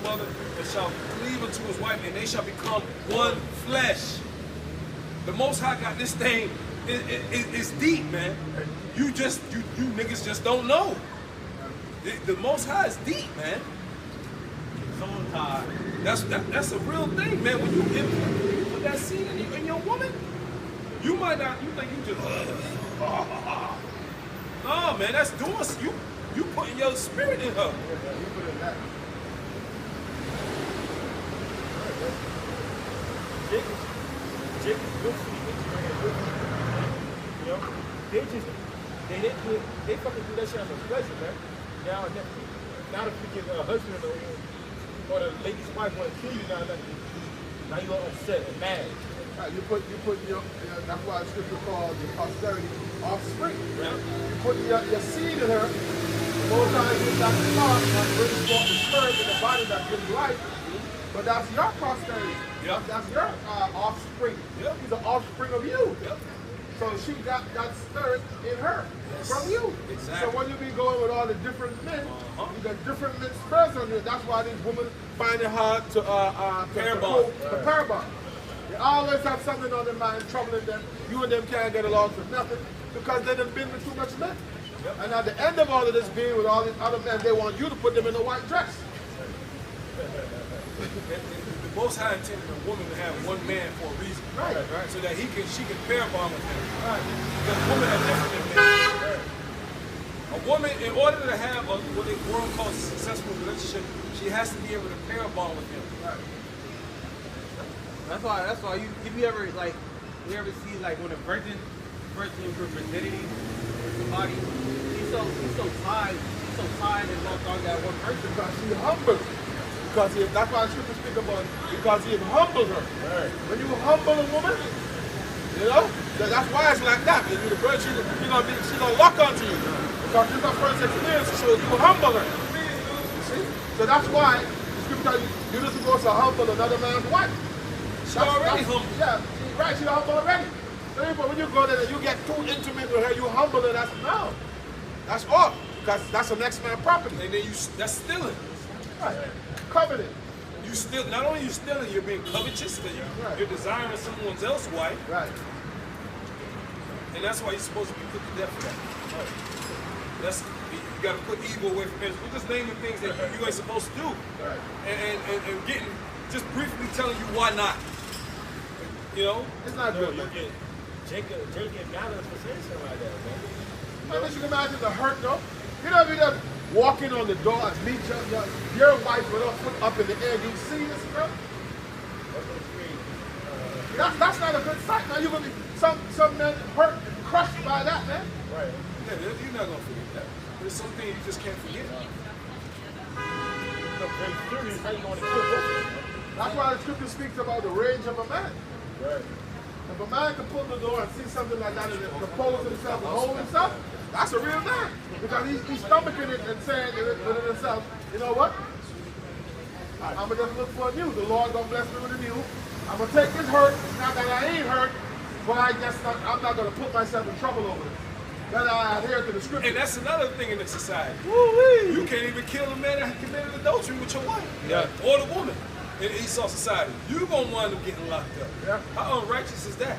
mother, and shall cleave unto his wife, and they shall become one flesh. The Most High got this thing. It's deep, man. You niggas just don't know. The Most High is deep, man. That's a real thing, man. When you put that seed in your woman, you might not. You think you just. No, man. That's doing you putting your spirit in her. Jake is good for you. They fucking do that shit on the pleasure, man. Now the freaking husband or the lady's wife want to kill you now you're upset and mad. Right, you put your that's why the scripture called your posterity offspring. Right. You put your seed in her. Most times it's that spark that brings forth the spirit in the body that gives life. But that's your posterity. Yep. That's your offspring. Yep. He's an offspring of you. Yep. So she got that spirit in her from you. Exactly. So when you be going with all the different men, you got different men spirits on you. That's why these women find it hard to pair bond. They always have something on their mind troubling them. You and them can't get along for nothing because they done been with too much men. Yep. And at the end of all of this being with all these other men, they want you to put them in a white dress. The Most High intended a woman to have one man for a reason, Right. So that she can pair bond with him. Right. Because a woman is different than men. Right. A woman, in order to have what the world calls a successful relationship, she has to be able to pair bond with him. Right. That's why if you ever see like when a virgin her virginity body, he's so tied and locked on that one person. Because she humbled. Because that's why the scripture speak about it. Because he humbled her. Right. When you humble a woman, that's why it's like that. When you're the virgin, she's gonna lock onto you. Because this is her first experience, so you humble her. You see? So that's why the scripture tells you, you're not supposed to humble another man's wife. She's already humble. Yeah, right, she's humble already. So when you go there and you get too intimate with her, you humble her, that's off. Because that's the next man's property. And then that's stealing. Right. Covenant. You still, not only you stealing, you're being covetous, that you're desiring someone else's wife. Right. And that's why you're supposed to be put to death for that. Right. You got to put evil away from him. We're just naming things that you ain't supposed to do. Right. And just briefly telling you why not. It's not good, man. Jake get mad at us for saying something like that, man. I mean, you can imagine the hurt, though. You know, if you're just walking on the door and meet your wife with her foot up in the air, you see this, bro? That's not a good sight. Now you're gonna be some men hurt and crushed by that, man. Right. Yeah, you're not gonna forget that. There's something you just can't forget. That's why the scripture speaks about the rage of a man. Right. If a man can pull the door and see something like that and compose himself and hold himself, that's a real man. Because he's stomaching it and saying within himself, you know what? I'm going to just look for a new. The Lord going to bless me with a new. I'm going to take this hurt. Not that I ain't hurt, but I'm not going to put myself in trouble over it. That I adhere to the scripture. And that's another thing in the society. Woo-wee. You can't even kill a man that committed adultery with your wife. Yeah. Or the woman in Esau society. You're going to wind up getting locked up. Yeah. How unrighteous is that?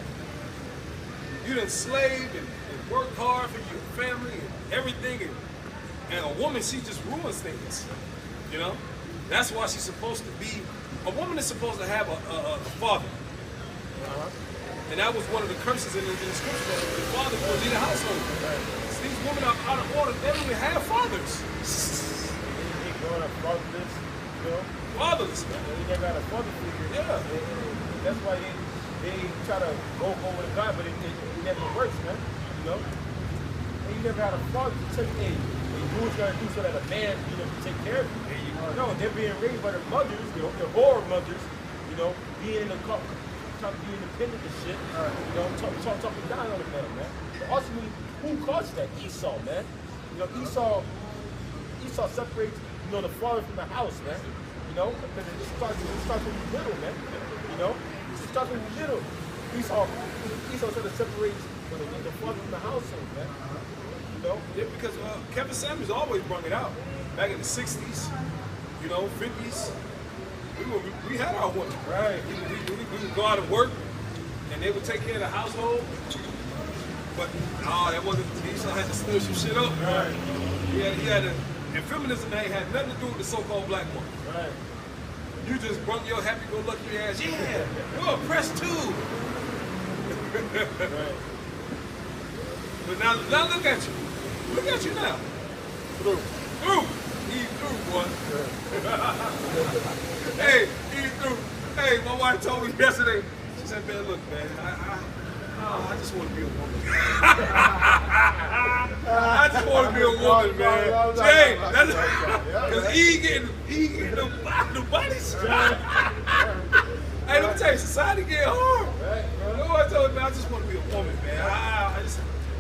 You done slaved and worked hard for your family and everything. And a woman, she just ruins things. That's why she's supposed to be, a woman is supposed to have a father. And that was one of the curses in the scripture, that the father will lead a household. So these women are out of order. They don't even have fathers. They growing up fatherless, Fatherless. They never had a father figure. Yeah. And that's why they try to go over the God, but it never works, man. And you never had a father to tell you, hey, do what you gotta do so that a man, can take care of you. No, they're being raised by their mothers, their horror mothers, being in the trying to be independent and shit. You know, talking down on the man, man. But ultimately, who caused that? Esau, man. You know, Esau separates, you know, the father from the house, man. You know, because it starts when you're little, man. You know, it starts when you're little. Esau sort of separates the father from the household, man. You know? Yeah, because Kevin Samuels always brought it out. Back in the 60s, you know, 50s, we had our women. Right. We would go out and work, and they would take care of the household. But that wasn't. Esau had to stir some shit up. Right. He had to. And feminism ain't had nothing to do with the so-called black woman. Right. You just brung your happy-go-lucky ass. Yeah, we're oppressed too. Right. But now look at you. Look at you now. Through. He through, boy. Hey, he through. Hey, my wife told me yesterday. She said, "Man, look, man, I just want to be a woman." I just want to be a woman, man. Jay, because he getting the bodies. Hey, let me tell you, society get hard. You know what I told me? I just want to be a woman, man.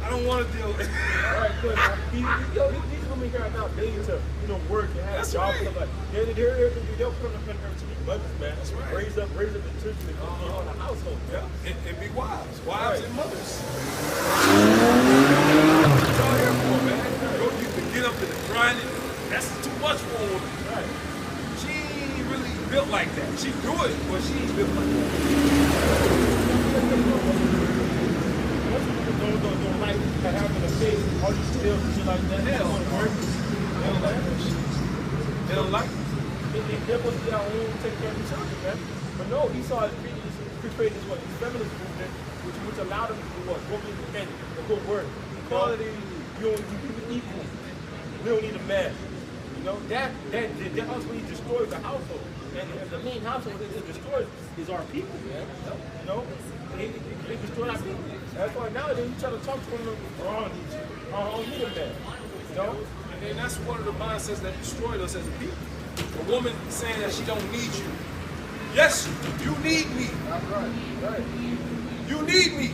I don't want to deal with it. Right, good. These women here are now dating to, you know, work and have That's jobs. right. Stuff like they'll put up in her to be mothers, man. That's right. Raise up the children on the household. Yeah, and be wives and mothers. Right. That's what y'all here for, man. You can get up to the grind. That's too much for a woman. Right. She ain't really built like that. She do it, but she ain't built like that. Most people don't like having a face, all these skills and shit like that. Hell, They don't work. They don't like that shit. They don't like it. They're supposed to get our own, take care of each other, man. But no, Esau has created this feminist movement, which allowed them to do what? Go be independent, to go work. Equality, you don't need people equal. We don't need a man. You know, that ultimately destroys the household. And the main household that it destroys is our people, man. You know? They destroy our people. That's why nowadays you try to talk to one of them, I don't need a man. You know? And that's one of the mindsets that destroyed us as a people. A woman saying that she don't need you. Yes, you need me. That's right. Right. You need me.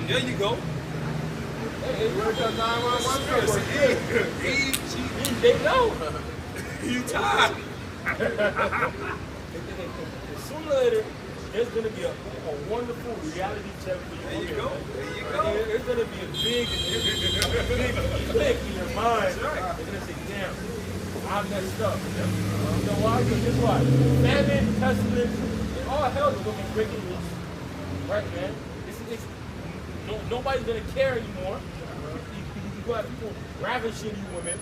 There you go. Hey, where's that 911 number? They know. You tired. Sooner or later, there's going to be a wonderful reality check for you. There you go. There you go. It's going to be a big click in your mind. That's right. They're going to say, damn, I messed up. You know why? Because guess what? Famine, pestilence, and all hell is going to be breaking loose. Right, man? Nobody's going to care anymore. You got people ravishing you women.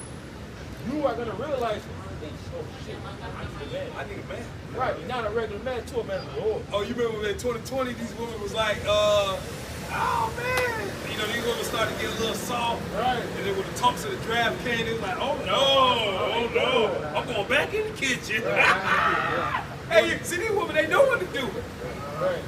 You are going to realize, hey, oh shit, I need a man. I need a man. Right, you're not a regular man to a man of the Lord. Oh, you remember in 2020, these women was like, oh man. You know, these women started to get a little soft. Right. And then when the talks of the draft came, they was like, oh no. I'm going back in the kitchen. Hey, you see these women, they know what to do. Right.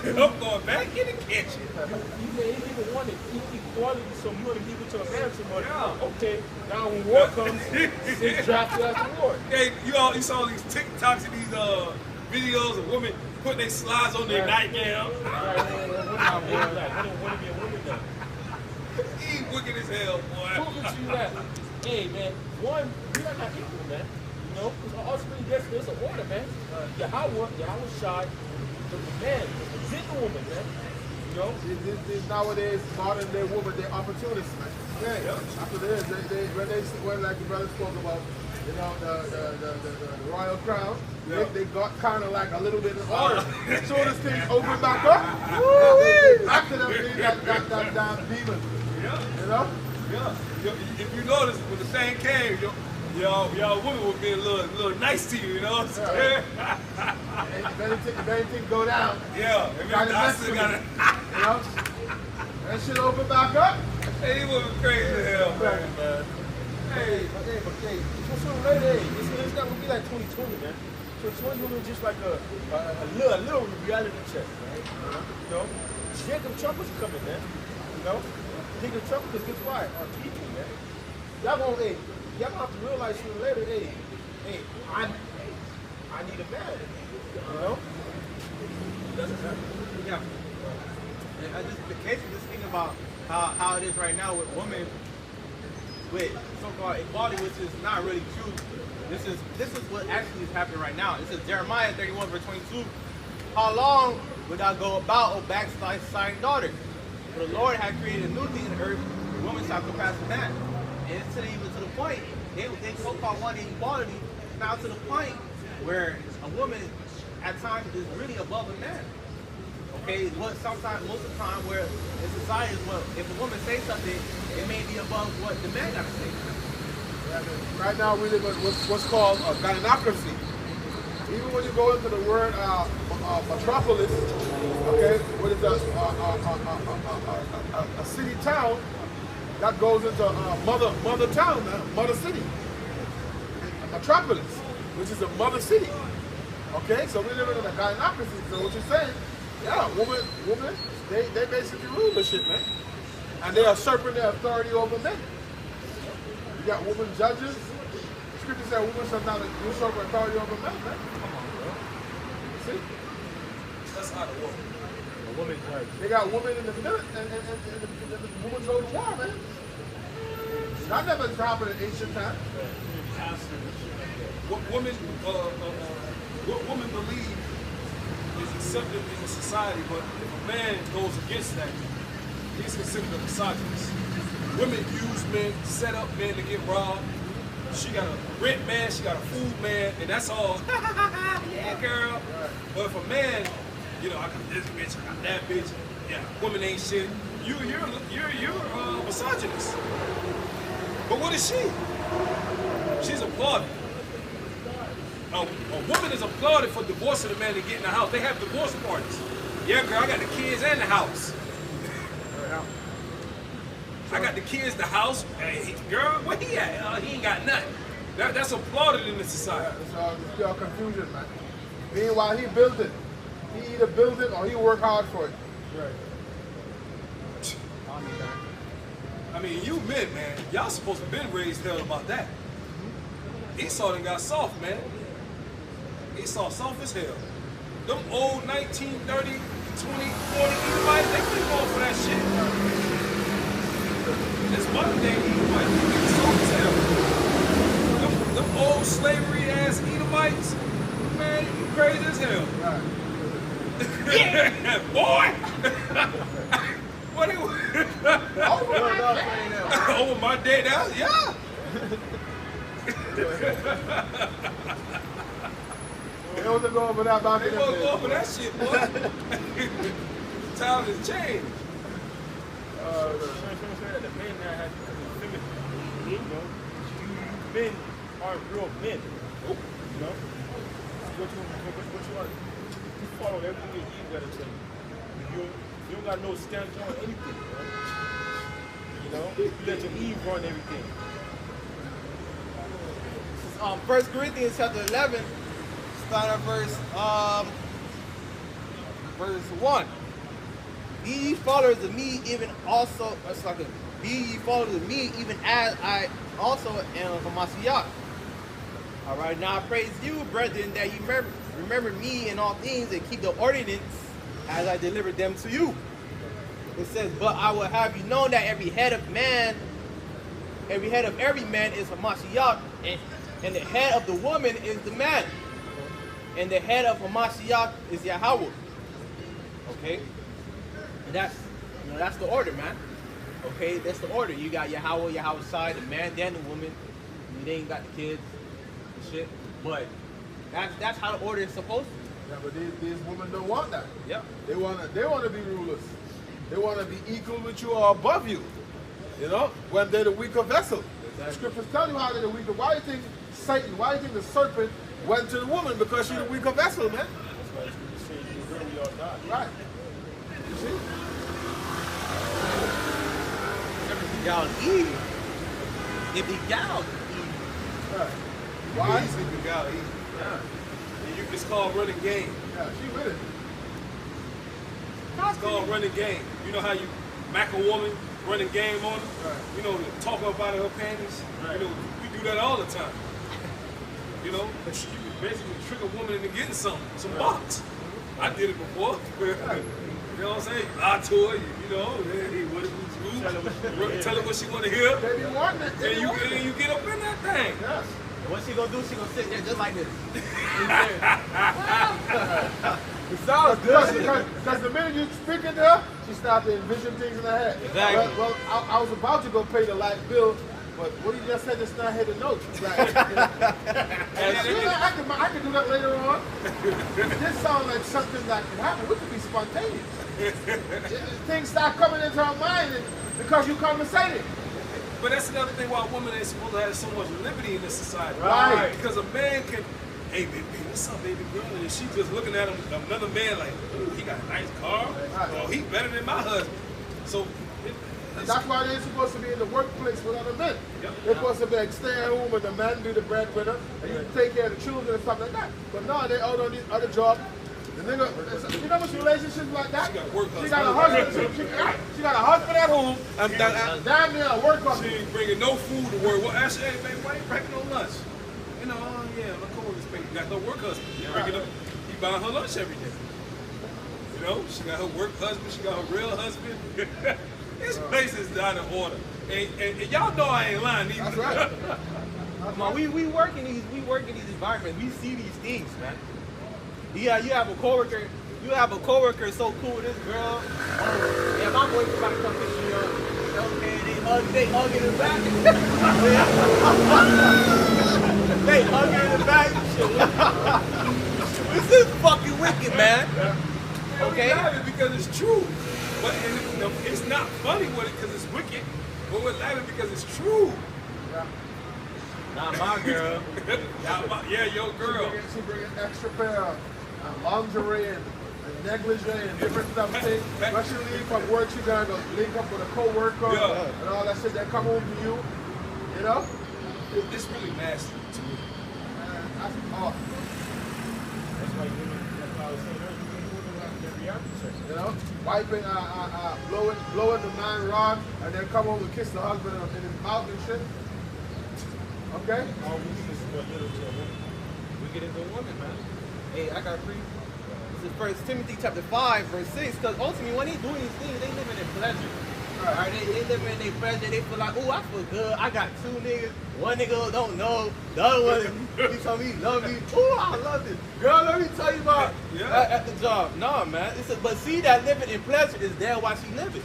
I'm going back in the kitchen. You even wanted equality, so you want to give it to a man so much. Yeah. Okay, now when war comes, they draft you after war. Hey, you saw these TikToks and these videos of women putting their slides on their nightgown. Right. I don't want to be a woman now. He wicked as hell, boy. Prove it to you that, hey man, one, we are not equal, man. You know, ultimately there's an order, man. Yahweh shy, the man, the woman, man. You know? These nowadays, modern day women, they're opportunists, man. Yeah. After this, when like the brother spoke about, you know, the royal crown, they got kind of like a little bit of order. As soon as things open back up, after them being that damn demon. Yeah. You know? Yeah. If you notice, when the thing came, y'all women were being a little nice to you, you know what I'm saying? If anything go down, Yeah. I still got it. you know? That shit open back up. Hey, he was crazy as hell, man. Hey, so sooner or later, it's not gonna be like 2020, man. 2020 was just like a little reality check, right? You know, Jacob Trump was coming, man. You know, Jacob Trump, because guess what? Our people, man. Y'all gonna have to realize sooner or later, hey, I need a man. You know, Yeah. And I just basically just thinking about how it is right now with women with so-called equality, which is not really true. This is what actually is happening right now. This is Jeremiah 31 verse 22. How long would I go about, O backsliding daughter? For the Lord had created a new thing in the earth, the woman shall surpass the man. And it's even to the point, they so-called wanting equality, now to the point where a woman at times is really above a man. Okay, what sometimes, most of the time, where in society is, well, if a woman says something, it may be above what the man got to say. Right now we live in what's called a gynocracy. Even when you go into the word metropolis, okay, what is a city town, that goes into mother town, mother city. A metropolis, which is a mother city. Okay, so we're living in a gynocracy. So what you're saying, yeah, women, they basically rule this shit, man. And they are usurping their authority over men. You got women judges. The scripture said women shall not usurp authority over men, man. Come on, bro. See? That's not a woman. A woman judge. They got women in the military, and the women go to war, man. That never happened in ancient times. What women believe is accepted in the society, but if a man goes against that, he's considered a misogynist. Women use men, set up men to get robbed. She got a rent man, she got a food man, and that's all. Yeah, girl. But if a man, you know, I got this bitch, I got that bitch. Yeah, women ain't shit. You're a misogynist. But what is she? She's applauded. A woman is applauded for divorcing a man to get in the house. They have divorce parties. Yeah, girl, I got the kids and the house. I got the kids, the house. Hey, girl, where he at? He ain't got nothing. That's applauded in the society. It's pure confusion, man. Meanwhile, he built it. He either built it or he worked hard for it. Right. I mean, you men, man, y'all supposed to have been raised hell about that. Esau done got soft, man. Esau soft as hell. Them old 19, 30, 20, 40 Edomites, they couldn't go for that shit. This modern day Edomite, they soft as hell. Them old slavery ass Edomites, man, you crazy as hell. Right. Yeah, boy! What it was? Over my day, yeah. They wasn't going for that back in the day. They wasn't going for that shit, boy. Time has changed. The men now have become feminine. You know, men aren't real men. You know, what you are. You follow everything that you gotta tell you. You don't got no stance on anything, bro. You know, you let your Eve run everything. 1 Corinthians chapter 11, start at verse 1. Be ye followers of me, even also, be ye followers of me, even as I also am of Mashiach. All right, now I praise you, brethren, that you remember me in all things and keep the ordinance as I delivered them to you. It says, but I will have you known that every head of every man is a Mashiach, and the head of the woman is the man. And the head of Hamashiach is Yahweh. Okay? And that's the order, man. Okay, that's the order. You got Yahweh, Yahweh's side, the man, then the woman. They ain't got the kids and shit. But that's how the order is supposed to be. Yeah, but these women don't want that. Yeah. They want to be rulers. They want to be equal with you or above you. You know, when they're the weaker vessel. Exactly. The scriptures tell you how they're the weaker. Why do you think Satan, why do you think the serpent went to the woman? Because she's the weaker vessel, man. That's why it's saying you really are not. Right. You see? Y'all Eve. They beguiled Eve. Right. Why? Easily beguiled Eve. Yeah. It's called running game. Yeah, she with it. It's called running game. You know how you mack a woman, running game on her? Right. You know, talk her up out of her panties? Right. You know, we do that all the time. You know, you basically trick a woman into getting some box. I did it before. You know what I'm saying? Lie to her, you know, hey, what it was, tell her what she want to hear. They be wanting it. They be wanting it. And you get up in that thing. Yes. What she gonna do? She gonna sit there just like this. It sounds good. Because the minute you speak in there, she starts to envision things in her head. Exactly. Well, I was about to go pay the light bill, but what you just said just not hit the notes. Like, I can do that later on. This sounds like something that could happen. We could be spontaneous. Things start coming into our mind because you conversating. But that's another thing why a woman ain't supposed to have so much liberty in this society. Right. Because a man can, hey, baby, what's up, baby girl? And she's just looking at him, another man like, ooh, he got a nice car. Oh, he better than my husband. So, that's why they ain't supposed to be in the workplace with other men. Yep. They're supposed to be like stay at home and the man be the breadwinner and you take care of the children and stuff like that. But no, they out on these other jobs. The nigga, you know what's relationships like that? She got a husband. She got a husband at home and damn near a work husband. She ain't bringing no food to work. Well, actually, hey, baby, why you bringing no lunch? You know, oh yeah, my coworker's baby got no work husband. He buying her lunch every day. You know, she got her work husband. She got her real husband. This place is out of order, and y'all know I ain't lying either. That's right. Man, we work in these environments. We see these things, man. Yeah, you have a coworker so cool with this girl. Yeah, my boyfriend about to come pick me up. Okay, they hug in the back. They hug in the back. This is fucking wicked, man. Okay, because it's true, but it's not funny with it because it's wicked. But we're laughing because it's true. Yeah. Not my girl. Yeah, your girl. She bring an extra pair of lingerie and negligee and different stuff. When she leave from work, she gotta go link up with a co-worker and all that shit that come home to you. You know? It's really nasty to me. That's awful. That's why I was saying earlier, you know, wiping, blowing the man rod, and then come home and kiss the husband in his mouth and shit. Okay? all weakness is what little to a woman. We get into a woman, man. Hey, I got free. This is 1 Timothy chapter 5, verse 6. Because ultimately, when they doing these things, they living in pleasure. All right, they living in their pleasure. They feel like, oh, I feel good. I got 2 niggas. One nigga don't know. The other one, he told me he love me. Oh, I love this. Girl, let me tell you about at the job. No, man. But see, that living in pleasure is there while she living.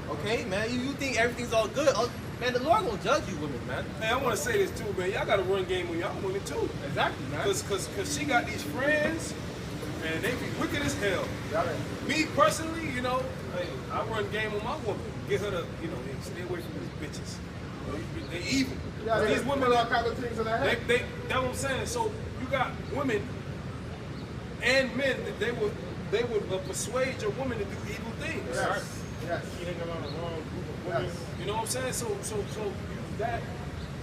Okay, man. You think everything's all good. Man, the Lord won't judge you women, man. Hey, I want to say this too, man. Y'all got to run game with y'all women too. Exactly, man. Cause she got these friends, and they be wicked as hell. Me personally, you know, hey, I run game with my woman. Get her to, you know, stay away from these bitches. They evil. Yeah, these women all kind of things in their head. That's what I'm saying. So you got women and men that they would persuade your woman to do evil things. Yes. Right? Yes. She hang around the wrong group of women. Yes. You know what I'm saying? So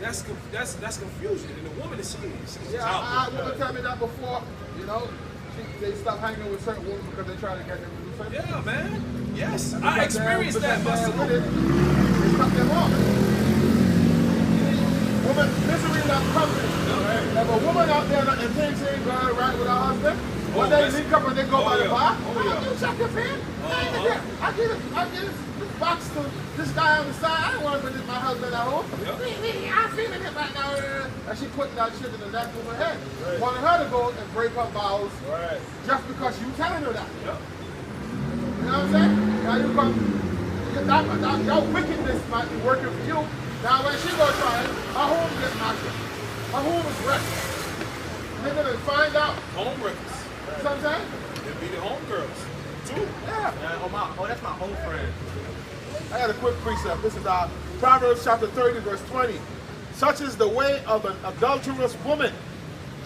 that's confusion. And the woman is she's Yeah, out. women tell me that before. You know, they stop hanging with certain women because they try to get them to do something. Yeah, man. Yes, I experienced that myself. They cut them off. Woman, misery loves company. If a woman out there and things ain't going right with her husband, when they link up and they go by the bar, you check your pen. I get this box to this guy on the side. I don't want to put my husband at home. I'm feeling it right now. And she putting that shit in the neck of her head. Wanting her to go and break her vows just because you telling her that. You know what I'm saying? Now you come, your wickedness might be working for you. Now when she goes try it, her home gets knocked up. Her home is wrecked. They're gonna find out. Home wreckers. You know what I'm saying? They be the home girls too. Yeah. Oh, that's my whole friend. I got a quick precept. This is Proverbs chapter 30, verse 20. Such is the way of an adulterous woman.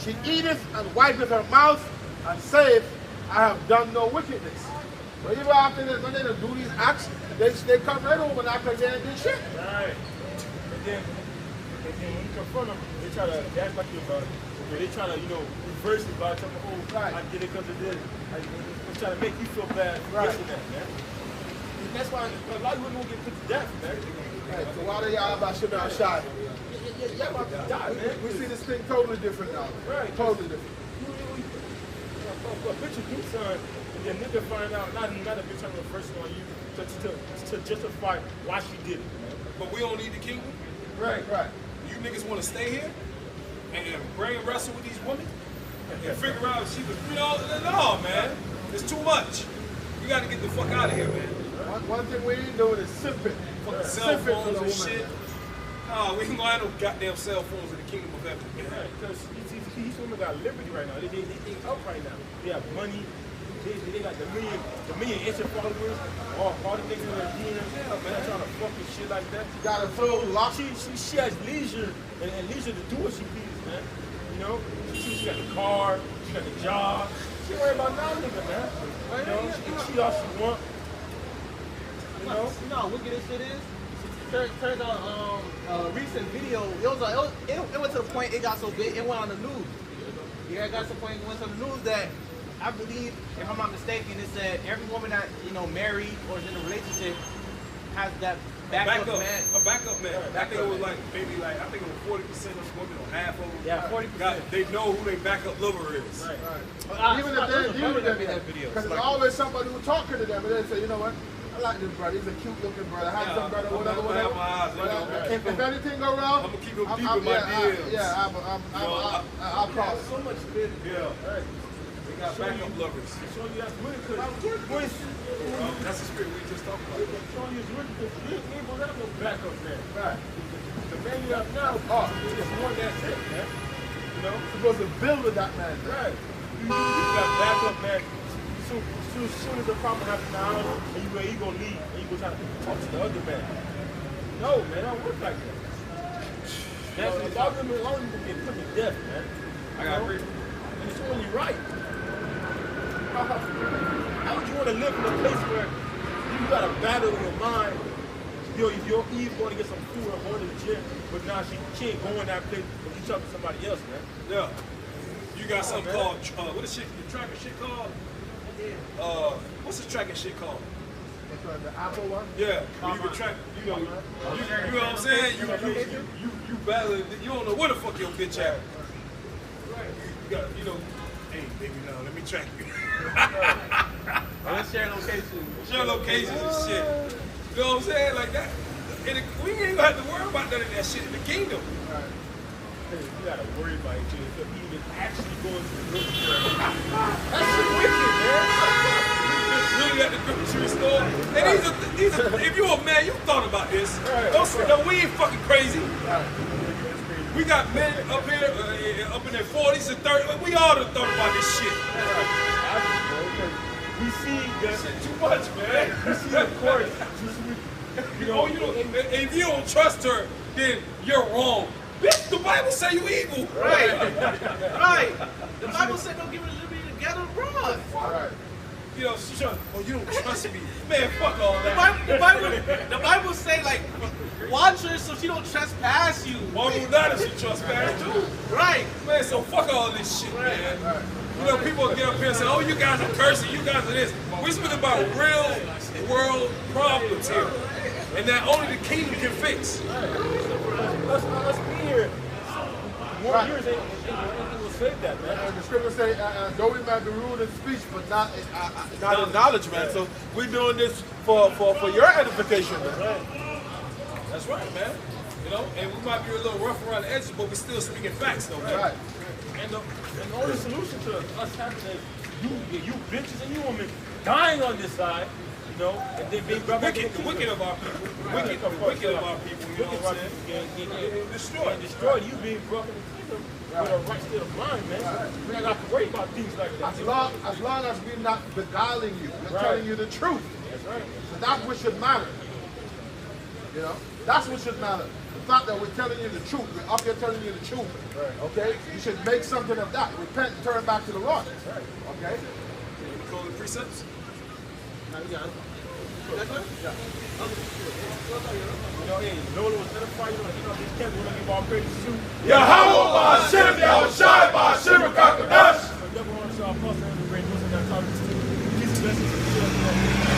She eateth and wipeth her mouth and saith, I have done no wickedness. But even after this, when they do these acts, they come right over and act like they ain't did shit. Right. And then when you confront them, they try to act like you about it. They try to, reverse it by telling them, oh, I did it because of this. They try to make you feel bad for getting that, man. And that's why a lot of women won't get put to death, man. Right, so why they y'all about shooting our shot? Y'all about to die, man. We see this thing totally different now. Right. Totally different. But bitch, you do son, and then nigga find out not a bitch trying to reverse on you to justify why she did it. But we don't need the kingdom. Right. You niggas want to stay here and brain wrestle with these women and figure out if she was, no, man. It's too much. We got to get the fuck out of here, man. One thing we ain't doing is sipping. Fucking cell phones and shit. No, we ain't gonna have no goddamn cell phones in the kingdom of heaven, man. Because these women got liberty right now. They up right now. They have money. They got the million Insta followers. All the niggas in their DMs. Yeah, man, trying to fuck and shit like that. Got a full lock. She has leisure and leisure to do what she pleases, man. You know, she got the car. She got the job. She ain't worried about no nigga, man. You know, she can cheat all she want. You know how wicked this shit is? Turns out, a recent video, it went to the point it got so big, it went on the news. Yeah, it got to the point it went to the news that I believe, if I'm not mistaken, it said every woman that, married or is in a relationship has that backup man. A backup man. I think it was like, maybe like, I think it was 40% of women or half of them. Yeah, 40%. They know who their backup lover is. Right. Even if they deal with them, because there's always somebody who talking to them and they say, you know what? I like this brother. He's a cute looking brother. Handsome brother, whatever. If anything go wrong, I'm gonna keep him deep in my DMs. I'll cross. So much fit. Yeah. They got backup lovers. Show you that's wicked because That's the spirit we just talked about. showing you it's wicked because you ain't gonna have no backup man. Right. The man you have now, it's one that's it, man. You know? You're supposed to build with that man. Right. You got backup man. As soon as the problem happens now, and you gonna leave and you go try to talk to the other man. No, man, I don't work like that. That's a lot of them gonna get put to death, man. I got agree. And it's only right. How would you want to live in a place where you got a battle in your mind? Your Eve going to get some food or going to the gym, but now she ain't going that place, but you talking to somebody else, man. Yeah. You got something called, what is the tracking shit called? What's the tracking shit called? The Apple one? Yeah, where you can track, you know what I'm saying? You battle, you don't know where the fuck your bitch at. You got, hey, baby, now let me track you. Let's share locations. Share locations and shit. You know what I'm saying? Like that. And we ain't gonna have to worry about none of that shit in the kingdom. You gotta worry about it if you even actually going to the grocery store. That shit wicked, man. Really at the grocery store. And these are, if you a man, you thought about this. Don't say, no, we ain't fucking crazy. We got men up here, up in their 40s and 30s. We all done thought about this shit. We see that Shit too much, man. we see the court. If you don't trust her, then you're wrong. Bitch, the Bible say you evil. Right. The Bible said don't give it liberty to gather abroad. Right. She's trying, you don't trust me. Man, fuck all that. The Bible say like, watch her so she don't trespass you. Why would not if she trespass too? Right. Man, so fuck all this shit, man. People get up here and say, oh, you guys are cursing, you guys are this. We're speaking about real world problems here. And that only the kingdom can fix. Let's be here. More years ain't will save that, man. And the scripture say, though we might be rude in speech, but not in knowledge, man. So we're doing this for your edification, man. That's right, man. And we might be a little rough around the edges, but we're still speaking facts, though, man. Right. And the only solution to us having you bitches and you women dying on this side, and then being brought back The wicked of our people. Wicked of our people, you know what I'm saying? Getting destroyed. You being brought in the kingdom with a right state of mind, man. We don't have to worry about things like that. As long as we're not beguiling you, we're telling you the truth. That's right. So that's what should matter. That's what should matter. The fact that we're telling you the truth, we're up here telling you the truth. Right. Okay? You should make something of that. Repent and turn back to the Lord. That's right. Okay? You call the precepts? Hey, Nola was edifying, this camp, we're going to give all praise to Yahweh Ba'Shem, Yahushai Ba'Shem, Kakadash. the devil on the show, plus, and the great news of that time. Jesus bless us.